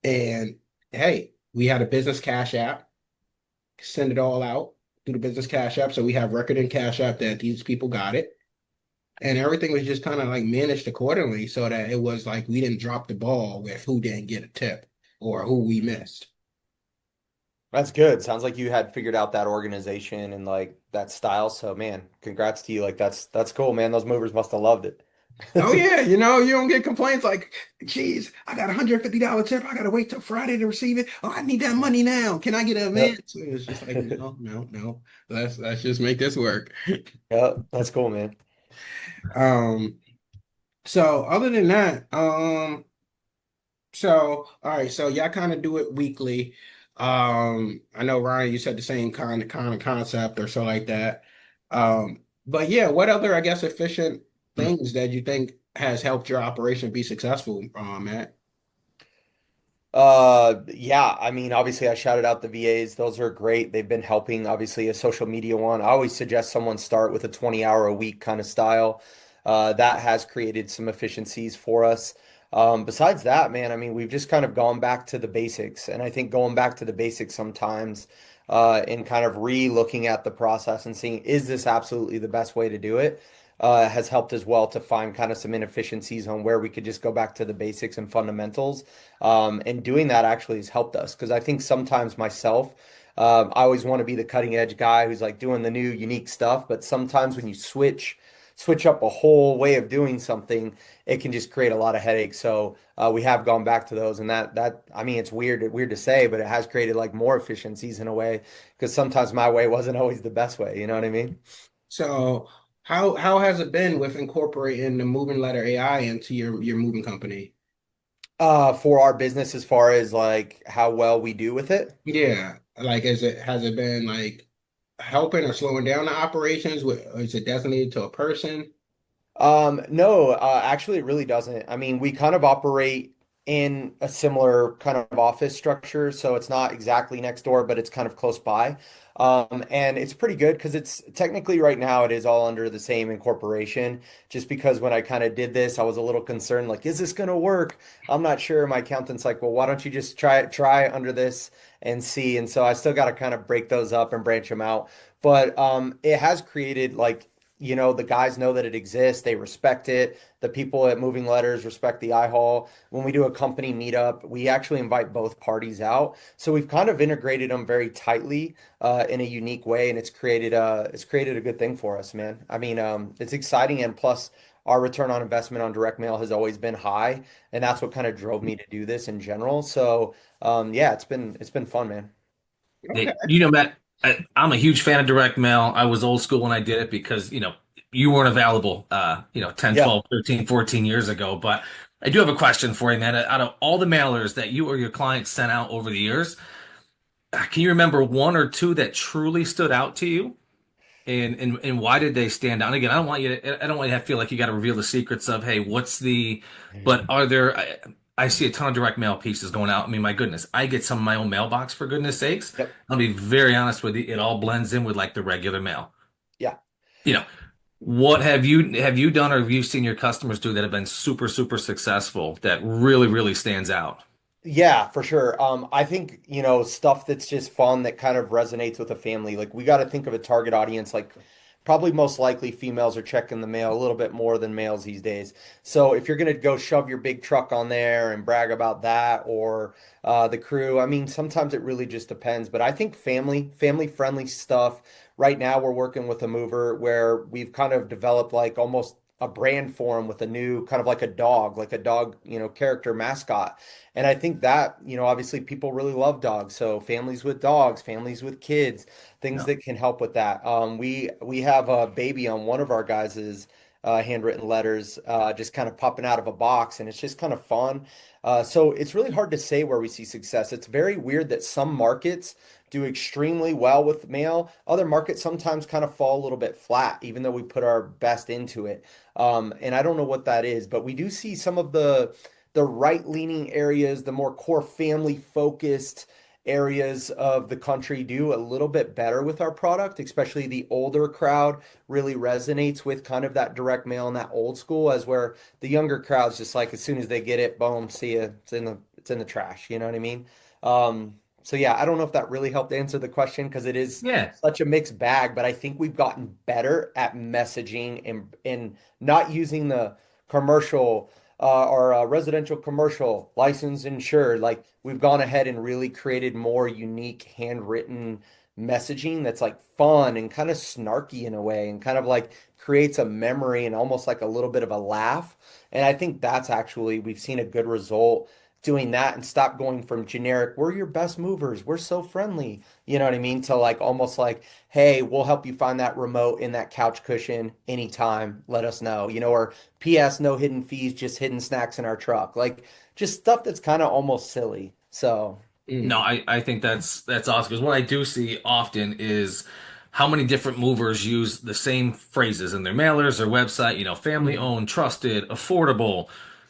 And hey, we had a business Cash App, send it all out through the business Cash App. So we have record in Cash App that these people got it. And everything was just kind of like managed accordingly so that it was like we didn't drop the ball with who didn't get a tip or who we missed. That's good. Sounds like you had figured out that organization and like that style. So man, congrats to you. Like that's cool, man. Those movers must have loved it. Oh yeah, you don't get complaints like, geez, I got $150 tip. I gotta wait till Friday to receive it. Oh, I need that money now. Can I get an Yep. advance? It's just like, no, no, no. Let's just make this work. Yep. That's cool, man. Um, so other than that, so all right, so y'all kind of do it weekly. I know Ryan, you said the same kind of concept or so like that. But yeah, what other, I guess, efficient things that you think has helped your operation be successful, Matt? Yeah, I mean, obviously I shouted out the VAs. Those are great. They've been helping, obviously, a social media one. I always suggest someone start with a 20-hour a week kind of style. That has created some efficiencies for us. Besides that, man, I mean, we've just kind of gone back to the basics. And I think going back to the basics sometimes, and kind of re-looking at the process and seeing, is this absolutely the best way to do it? Has helped as well to find kind of some inefficiencies on where we could just go back to the basics and fundamentals. And doing that actually has helped us because I think sometimes myself, I always want to be the cutting edge guy who's like doing the new unique stuff. But sometimes when you switch up a whole way of doing something, it can just create a lot of headaches. So we have gone back to those, and that I mean, it's weird to say, but it has created like more efficiencies in a way because sometimes my way wasn't always the best way. You know what I mean? So how has it been with incorporating the moving letter AI into your moving company? For our business, as far as like how well we do with it. Yeah, like has it been like helping or slowing down the operations? Is it designated to a person? No, actually, it really doesn't. I mean, we kind of operate in a similar kind of office structure, so it's not exactly next door, but it's kind of close by. And it's pretty good because it's technically right now it is all under the same incorporation. Just because when I kind of did this, I was a little concerned, like, is this gonna work? I'm not sure. My accountant's like, well, why don't you just try under this and see? And so I still got to kind of break those up and branch them out. But it has created like the guys know that it exists. They respect it. The people at Moving Letters respect the I Hall. When we do a company meetup, we actually invite both parties out. So we've kind of integrated them very tightly in a unique way, and it's created a good thing for us, man. I mean, it's exciting, and plus our return on investment on direct mail has always been high, and that's what kind of drove me to do this in general. So yeah, it's been fun, man. Okay. Matt, I'm a huge fan of direct mail. I was old school when I did it because, you weren't available, 10, Yeah. 12, 13, 14 years ago. But I do have a question for you, man. Out of all the mailers that you or your clients sent out over the years, can you remember one or two that truly stood out to you? And why did they stand out? And again, I don't want you to feel like you got to reveal the secrets of, hey, but are there, I see a ton of direct mail pieces going out. I mean, my goodness, I get some of my own mailbox for goodness sakes. Yep. I'll be very honest with you. It all blends in with like the regular mail. Yeah. You know, what have you done or have you seen your customers do that have been super, super successful that really, really stands out? Yeah, for sure. I think, stuff that's just fun that kind of resonates with a family. Like we got to think of a target audience, like probably most likely females are checking the mail a little bit more than males these days. So if you're going to go shove your big truck on there and brag about that or the crew, I mean, sometimes it really just depends. But I think family friendly stuff. Right now, we're working with a mover where we've kind of developed like almost a brand for him with a new kind of like a dog, character mascot. And I think that, obviously people really love dogs. So families with dogs, families with kids, things Yeah. that can help with that. We have a baby on one of our guys's handwritten letters, just kind of popping out of a box, and it's just kind of fun. So it's really hard to say where we see success. It's very weird that some markets do extremely well with mail. Other markets sometimes kind of fall a little bit flat, even though we put our best into it. And I don't know what that is, but we do see some of the right-leaning areas, the more core family-focused areas of the country do a little bit better with our product, especially the older crowd really resonates with kind of that direct mail and that old school, as where the younger crowd's just like as soon as they get it, boom, see ya, it's in the trash, you know what I mean? So yeah, I don't know if that really helped answer the question because it is Yeah. such a mixed bag, but I think we've gotten better at messaging and not using the commercial or residential commercial licensed insured. Like we've gone ahead and really created more unique handwritten messaging that's like fun and kind of snarky in a way and kind of like creates a memory and almost like a little bit of a laugh. And I think that's actually, we've seen a good result doing that and stop going from generic, we're your best movers, we're so friendly, you know what I mean, to like almost like, hey, we'll help you find that remote in that couch cushion anytime, let us know, or PS, no hidden fees, just hidden snacks in our truck. Like just stuff that's kind of almost silly. So, No, Mm. I think that's awesome because what I do see often is how many different movers use the same phrases in their mailers, their website, family mhm. owned, trusted, affordable,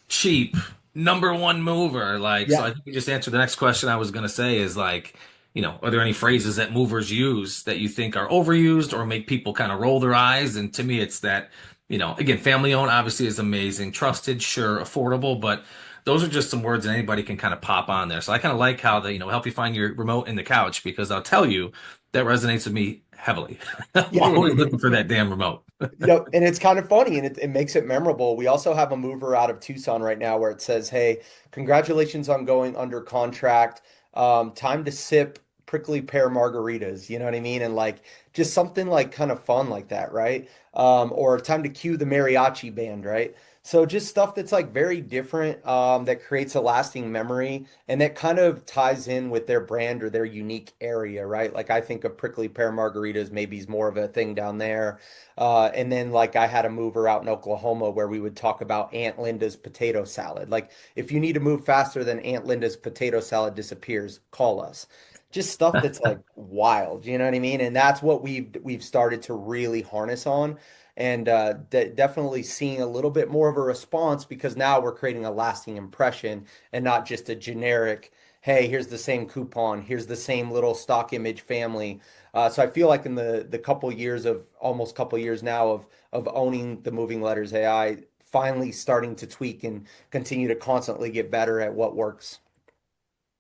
cheap, number one mover. Like, so Yeah. I think you just answered the next question I was going to say is like, are there any phrases that movers use that you think are overused or make people kind of roll their eyes? And to me, it's that, again, family owned obviously is amazing, trusted, sure, affordable, but those are just some words that anybody can kind of pop on there. So I kind of like how they, help you find your remote in the couch because I'll tell you that resonates with me heavily. I'm Yeah. always looking for that damn remote. Yep, and it's kind of funny and it makes it memorable. We also have a mover out of Tucson right now where it says, "Hey, congratulations on going under contract. Time to sip prickly pear margaritas." You know what I mean? And like just something like kind of fun like that, right? Or time to cue the mariachi band, right? So just stuff that's like very different, that creates a lasting memory and that kind of ties in with their brand or their unique area, right? Like I think of prickly pear margaritas maybe is more of a thing down there. And then like I had a mover out in Oklahoma where we would talk about Aunt Linda's potato salad. Like if you need to move faster than Aunt Linda's potato salad disappears, call us. Just stuff that's like wild, you know what I mean? And that's what we've started to really harness on, and definitely seeing a little bit more of a response because now we're creating a lasting impression and not just a generic, hey, here's the same coupon, here's the same little stock image family. So I feel like in the couple years of almost couple years now of owning the Moving Letters AI, finally starting to tweak and continue to constantly get better at what works.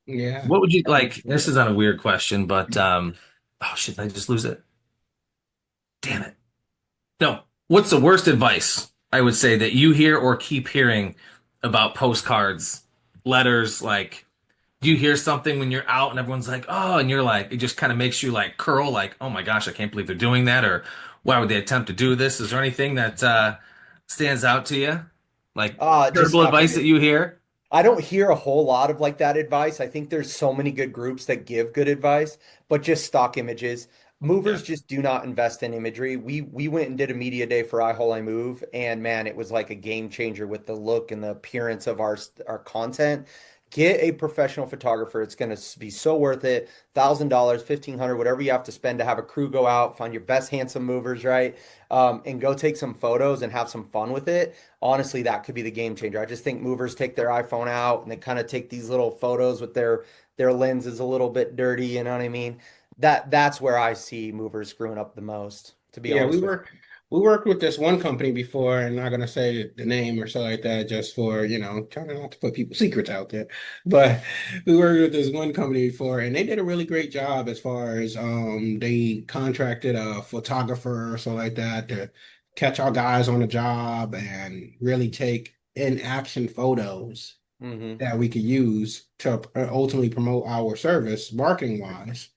Yeah. What would you like? This is not a weird question, but oh shit, did I just lose it? Damn it. No. What's the worst advice I would say that you hear or keep hearing about postcards, letters? Like, do you hear something when you're out and everyone's like, oh, and you're like, it just kind of makes you like curl, like, oh my gosh, I can't believe they're doing that, or why would they attempt to do this? Is there anything that stands out to you? Like Just terrible stop advice that image. you hear? I don't hear a whole lot of like that advice. I think there's so many good groups that give good advice, but just stock images. Yeah. Movers just do not invest in imagery. We went and did a media day for I Move, and man, it was like a game changer with the look and the appearance of our content. Get a professional photographer. It's going to be so worth it. $1,000, 1,500, whatever you have to spend to have a crew go out, find your best handsome movers, right? And go take some photos and have some fun with it. Honestly, that could be the game changer. I just think movers take their iPhone out and they kind of take these little photos with their lenses a little bit dirty, you know what I mean? That's where I see movers screwing up the most, to be Yeah, honest with we worked with this one company before, and not gonna say the name or so like that, just for, trying not to put people's secrets out there. But we worked with this one company before, and they did a really great job as far as they contracted a photographer or so like that to catch our guys on the job and really take in action photos you. that we could use to ultimately promote our service marketing wise.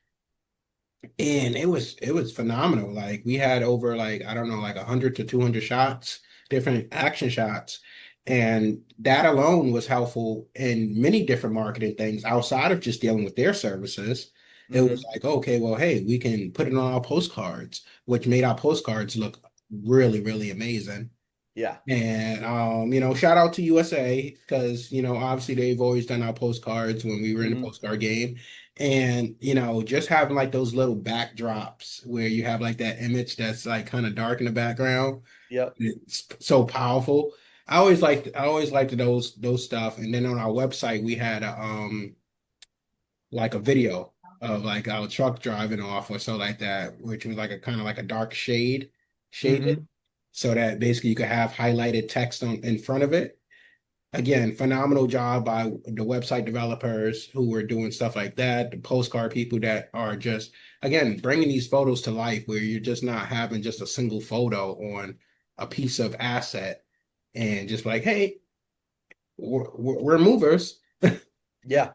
And it was phenomenal. Like we had over like, I don't know, like 100 to 200 shots, different action shots. And that alone was helpful in many different marketing things outside of just dealing with their services. It was Hmm. like, okay, well, hey, we can put it on our postcards, which made our postcards look really, really amazing. Yeah. And shout out to USA because obviously they've always done our postcards when we were in the Hmm. postcard game. And just having like those little backdrops where you have like that image that's like kind of dark in the background. Yep. It's so powerful. I always liked those stuff. And then on our website we had like a video of like our truck driving off or so like that, which was like a kind of like a dark shaded, Hmm. so that basically you could have highlighted text on in front of it. Again, phenomenal job by the website developers who were doing stuff like that, the postcard people that are just, again, bringing these photos to life where you're just not having just a single photo on a piece of asset and just like, hey, we're movers. Yeah.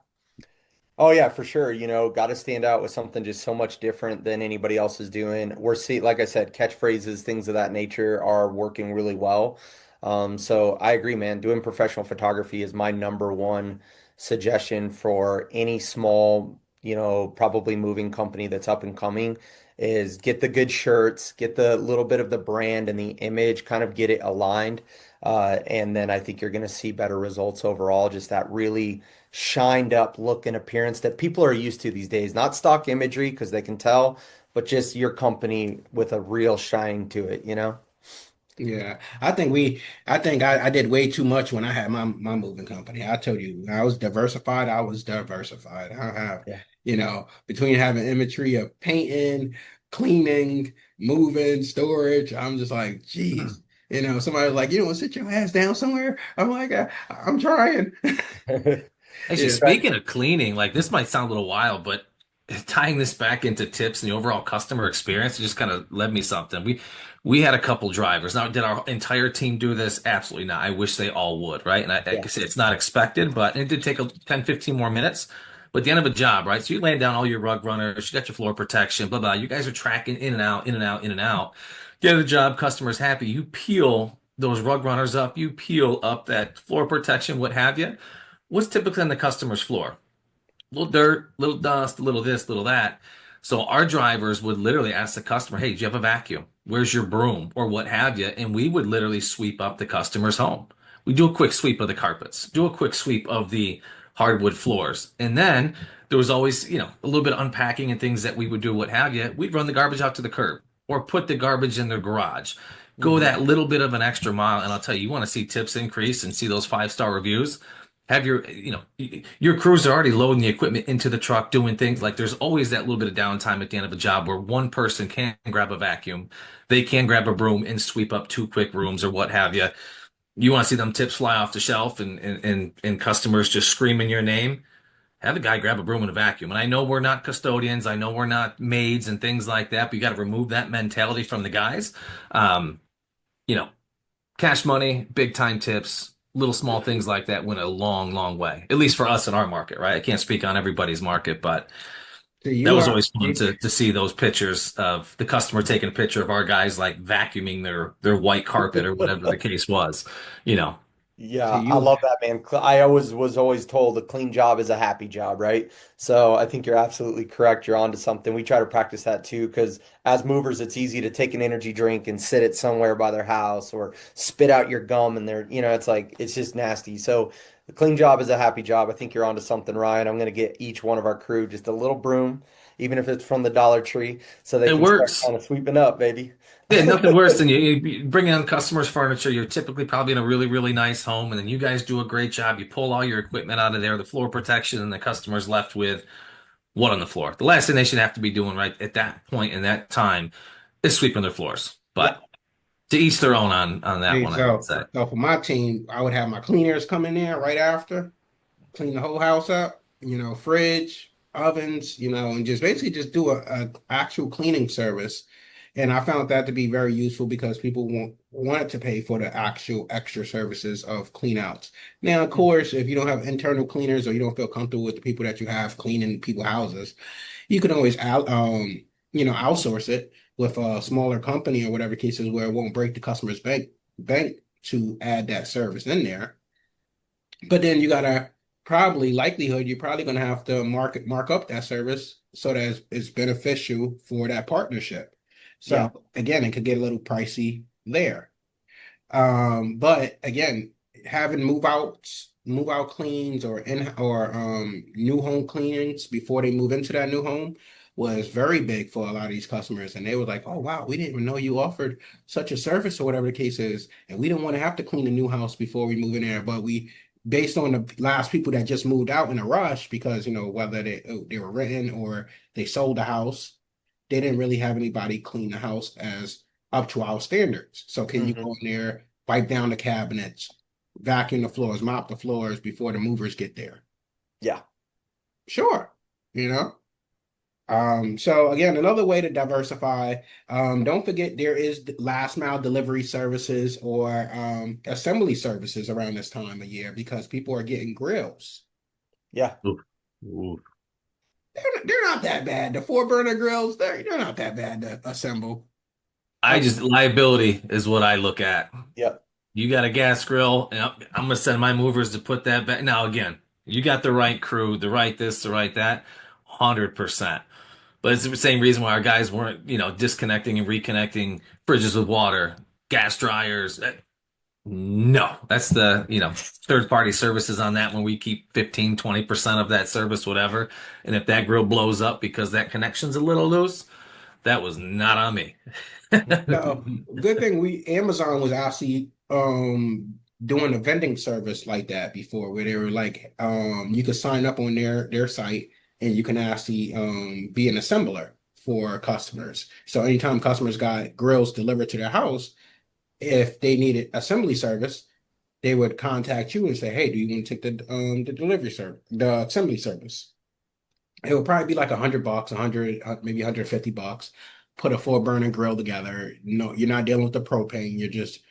Oh yeah, for sure. Got to stand out with something just so much different than anybody else is doing. We're seeing, like I said, catchphrases, things of that nature are working really well. So I agree, man. Doing professional photography is my number one suggestion for any small, probably moving company that's up and coming is get the good shirts, get the little bit of the brand and the image, kind of get it aligned. And then I think you're going to see better results overall. Just that really shined up look and appearance that people are used to these days. Not stock imagery because they can tell, but just your company with a real shine to it, you know? Yeah, I think I did way too much when I had my moving company. I told you, when I was diversified. I was diversified. I have, Yeah. between having imagery of painting, cleaning, moving, storage, I'm just like, geez. Somebody was like, sit your ass down somewhere. I'm like, I'm trying. Actually, Yeah. speaking of cleaning, like this might sound a little wild, but tying this back into tips and the overall customer experience, it just kind of led me something. We had a couple drivers. Now, did our entire team do this? Absolutely not. I wish they all would, right? And like Yeah. I said, it's not expected, but it did take 10, 15 more minutes. But at the end of a job, right? So you laying down all your rug runners, you got your floor protection, blah, blah. You guys are tracking in and out, in and out, in and out. Get the job, customer's happy. You peel those rug runners up, you peel up that floor protection, what have you. What's typically on the customer's floor? Little dirt, little dust, little this, little that. So our drivers would literally ask the customer, "Hey, do you have a vacuum? Where's your broom?" or what have you, and we would literally sweep up the customer's home. We do a quick sweep of the carpets, do a quick sweep of the hardwood floors, and then there was always, a little bit of unpacking and things that we would do, what have you. We'd run the garbage out to the curb or put the garbage in their garage. Go Hmm. that little bit of an extra mile, and I'll tell you, you want to see tips increase and see those 5-star reviews. Have your crews are already loading the equipment into the truck, doing things like there's always that little bit of downtime at the end of a job where one person can grab a vacuum, they can grab a broom and sweep up 2 quick rooms or what have you. You want to see them tips fly off the shelf and customers just screaming your name. Have a guy grab a broom and a vacuum. And I know we're not custodians, I know we're not maids and things like that, but you got to remove that mentality from the guys. Um, you know, cash money, big time tips, little small things like that went a long, long way. At least for us in our market, right? I can't speak on everybody's market, but So that you was are, always fun to see those pictures of the customer taking a picture of our guys like vacuuming their white carpet or whatever the case was, you know. so Yeah, I you, love that, man. I always was always told a clean job is a happy job, right? So I think you're absolutely correct. You're onto something. We try to practice that too, because as movers, it's easy to take an energy drink and sit it somewhere by their house or spit out your gum and it's like it's just nasty. So the clean job is a happy job. I think you're onto something, Ryan. I'm gonna get each one of our crew just a little broom, even if it's from the Dollar Tree, so they It can start works. kind of sweeping up, baby. Yeah, nothing worse than you bring on customers' furniture. You're typically probably in a really, really nice home, and then you guys do a great job. You pull all your equipment out of there, the floor protection, and the customer's left with what on the floor? The last thing they should have to be doing right at that point in that time is sweeping their floors. Yeah. But to each their own on that hey, one, I would say. so for my team, I would have my cleaners come in there right after, clean the whole house up, fridge, ovens, and just basically just do a actual cleaning service. And I found that to be very useful because people want to pay for the actual extra services of clean outs. Now, of course, if you don't have internal cleaners or you don't feel comfortable with the people that you have cleaning people's houses, you can always outsource it with a smaller company or whatever cases where it won't break the customer's bank to add that service in there. But then you gotta you're probably gonna have to mark up that service so that it's beneficial for that partnership. Yeah. So again, it could get a little pricey there. But again, having move out cleans or new home cleanings before they move into that new home was very big for a lot of these customers. And they were like, oh wow, we didn't even know you offered such a service or whatever the case is. And we didn't want to have to clean a new house before we move in there. But we based on the last people that just moved out in a rush because whether they were renting or they sold the house, they didn't really have anybody clean the house as up to our standards. So can you Hmm. go in there, wipe down the cabinets, vacuum the floors, mop the floors before the movers get there? Yeah. Sure. You know? So again, another way to diversify, don't forget there is last mile delivery services or assembly services around this time of year because people are getting grills. Yeah. Oof. Oof. They're not that bad. The four burner grills, they're not that bad to assemble. I just liability is what I look at. Yeah. You got a gas grill, and I'm gonna send my movers to put that back. Now again, you got the right crew, the right this, the right that, 100%. But it's the same reason why our guys weren't, disconnecting and reconnecting fridges with water, gas dryers. No, that's the, third party services on that when we keep 15, 20% of that service, whatever. And if that grill blows up because that connection's a little loose, that was not on me. No, good thing Amazon was actually doing a vending service like that before where they were like you could sign up on their site and you can actually be an assembler for customers. So anytime customers got grills delivered to their house, if they needed assembly service, they would contact you and say, "Hey, do you want to take the delivery service, the assembly service?" It would probably be like $100, 100, maybe $150. Put a four burner grill together. No, you're not dealing with the propane. You just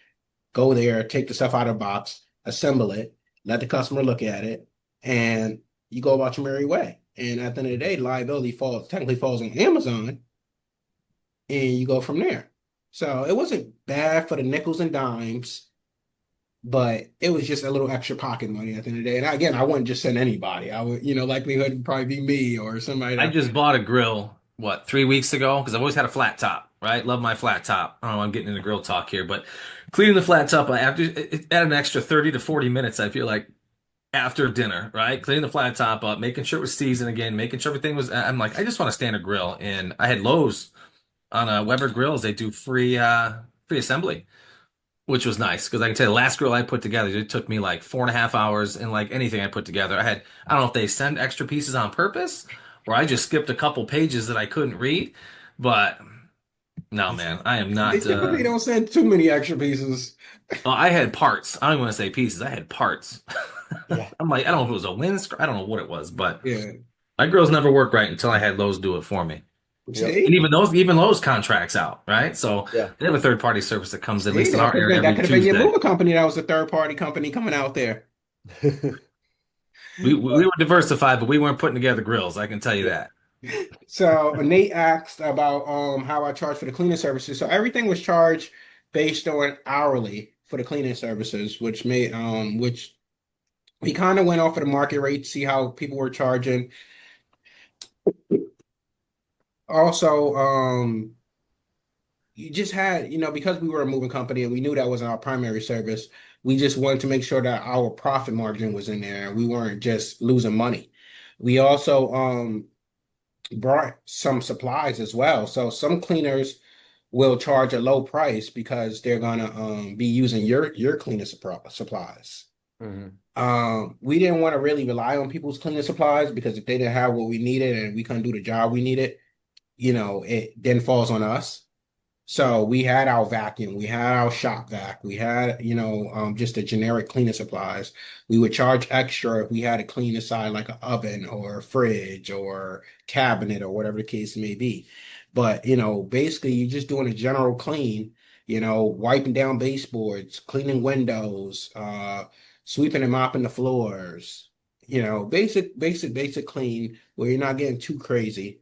go there, take the stuff out of the box, assemble it, let the customer look at it, and you go about your merry way. And at the end of the day, liability technically falls on Amazon, and you go from there. So it wasn't bad for the nickels and dimes, but it was just a little extra pocket money at the end of the day. And again, I wouldn't just send anybody. I would, likelihood would probably be me or somebody I that. just bought a grill, what, 3 weeks ago? Because I've always had a flat top, right? Love my flat top. I don't know, I'm getting into grill talk here, but cleaning the flat top, I have to add an extra 30 to 40 minutes, I feel like, after dinner, right? Cleaning the flat top up, making sure it was seasoned again, making sure everything was. I'm like, I just want a standard grill. And I had Lowe's on Weber grills. They do free assembly, which was nice because I can tell you the last grill I put together, it took me like 4.5 hours. And like anything I put together, I don't know if they send extra pieces on purpose or I just skipped a couple pages that I couldn't read. But no, man, I am They not. typically don't send too many extra pieces. I had parts. I don't even want to say pieces. I had parts. Yeah. I'm like, I don't know if it was a windscreen. I don't know what it was, but Yeah. my grills never worked right until I had Lowe's do it for me. Yep. And See, even those contracts out, right? So Yeah. they have a third party service that comes at see, least in our area that every could have been your Tuesday. moving company. That was a third party company coming out there. We were diversified, but we weren't putting together grills. I can tell you that. So Nate asked about how I charge for the cleaning services. So everything was charged based on hourly for the cleaning services, which we kind of went off of the market rate to see how people were charging. Also, you just had, because we were a moving company and we knew that wasn't our primary service, we just wanted to make sure that our profit margin was in there and we weren't just losing money. We also brought some supplies as well. So some cleaners will charge a low price because they're gonna be using your cleaning supplies. Mhm. We didn't want to really rely on people's cleaning supplies because if they didn't have what we needed and we couldn't do the job we needed, it then falls on us. So we had our vacuum, we had our shop vac, we had, just the generic cleaning supplies. We would charge extra if we had to clean inside like an oven or a fridge or cabinet or whatever the case may be. But, basically you're just doing a general clean, wiping down baseboards, cleaning windows, sweeping and mopping the floors, basic clean where you're not getting too crazy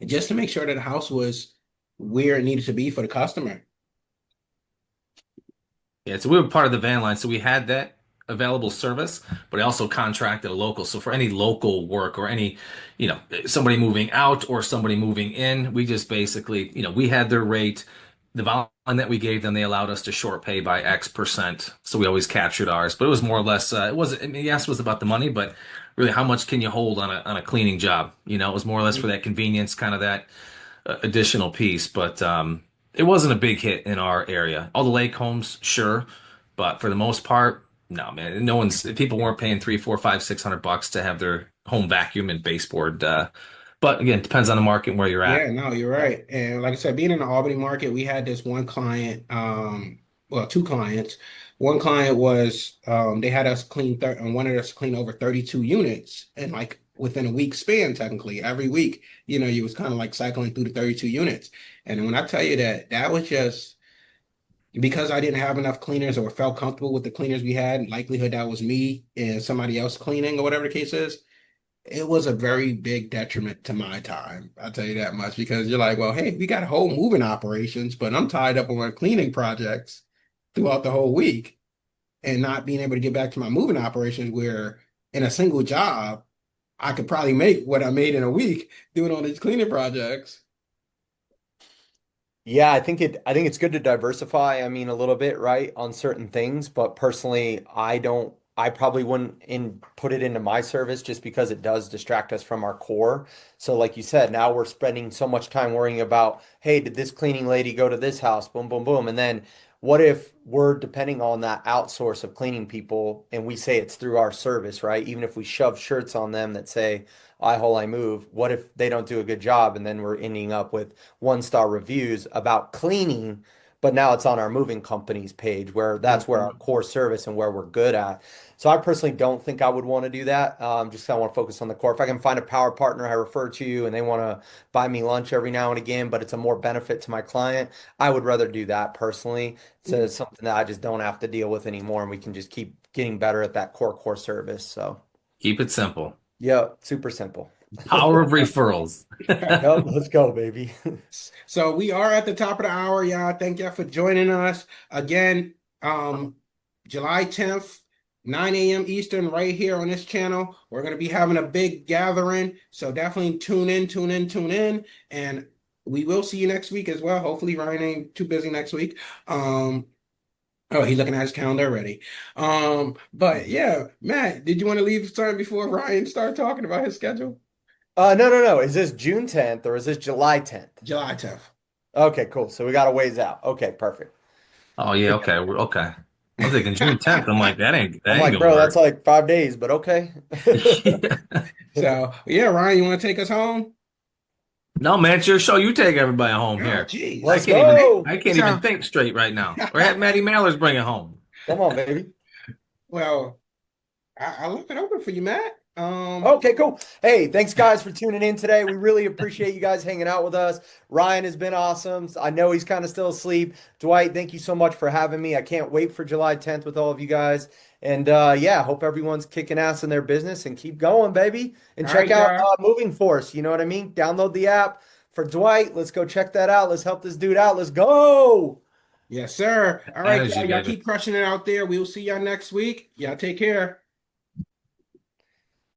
just to make sure that the house was where it needed to be for the customer. Yeah, so we were part of the van line, so we had that available service, but I also contracted a local. So for any local work or any, somebody moving out or somebody moving in, we just basically, we had their rate. The volume that we gave them, they allowed us to short pay by X%. So we always captured ours, but it was more or less, it wasn't, I mean, yes, it was about the money, but really how much can you hold on a cleaning job? It was more or less for that convenience, kind of that additional piece, but it wasn't a big hit in our area. All the lake homes, sure, but for the most part, no, man. No one's people weren't paying three, four, five, $600 to have their home vacuum and baseboard. But again, it depends on the market and where you're at. Yeah, no, you're right. And like I said, being in the Albany market, we had this one client, well, two clients. One client was they had us clean and wanted us to clean over 32 units and like within a week span, technically, every week, you was kind of like cycling through the 32 units. And when I tell you that, that was just because I didn't have enough cleaners or felt comfortable with the cleaners we had, likelihood that was me and somebody else cleaning or whatever the case is, it was a very big detriment to my time. I'll tell you that much because you're like, well, hey, we got whole moving operations, but I'm tied up on cleaning projects throughout the whole week and not being able to get back to my moving operations where in a single job, I could probably make what I made in a week doing all these cleaning projects. Yeah, I think it's good to diversify, I mean, a little bit, right, on certain things, but personally, I probably wouldn't put it into my service just because it does distract us from our core. So like you said, now we're spending so much time worrying about, hey, did this cleaning lady go to this house? Boom, boom, boom. And then what if we're depending on that outsource of cleaning people and we say it's through our service, right? Even if we shove shirts on them that say, I hole, I move, what if they don't do a good job and then we're ending up with one-star reviews about cleaning, but now it's on our moving company's page where that's where our Mhm. core service and where we're good at. So I personally don't think I would want to do that. Just I want to focus on the core. If I can find a power partner I refer to and they want to buy me lunch every now and again, but it's a more benefit to my client, I would rather do that personally. So something that I just don't have to deal with anymore, and we can just keep getting better at that core service. So Keep it simple. yeah, super simple. Power of referrals. Yep, let's go, baby. So we are at the top of the hour, y'all. Thank y'all for joining us again. July 10th, 9 a.m. Eastern, right here on this channel. We're gonna be having a big gathering, so definitely tune in, and we will see you next week as well. Hopefully, Ryan ain't too busy next week. Oh, he's looking at his calendar already. But yeah, Matt, did you want to leave something before Ryan start talking about his schedule? No. Is this June 10th or is this July 10th? July 10th. Okay, cool. So we got a ways out. Okay, perfect. Oh yeah, okay, okay. I'm thinking June 10th. I'm like, that ain't I'm that ain't like, gonna bro, that's work. like 5 days, but okay. So yeah, Ryan, you want to take us home? No, man, it's your show. You take everybody home Oh, here. geez. Let's go. I can't even So, think straight right now. Or have Maddie Mallers bring it home. Come on, baby. well, I left it open for you, Matt. Okay, cool. Hey, thanks guys for tuning in today. We really appreciate you guys hanging out with us. Ryan has been awesome. I know he's kind of still asleep. Dwight, thank you so much for having me. I can't wait for July 10th with all of you guys. And yeah, hope everyone's kicking ass in their business and keep going, baby. And All check right, out guys. Moving Force. You know what I mean? Download the app for Dwight. Let's go check that out. Let's help this dude out. Let's go. Yes, sir. All right, Energy, y'all baby. keep crushing it out there. We'll see y'all next week. Y'all take care.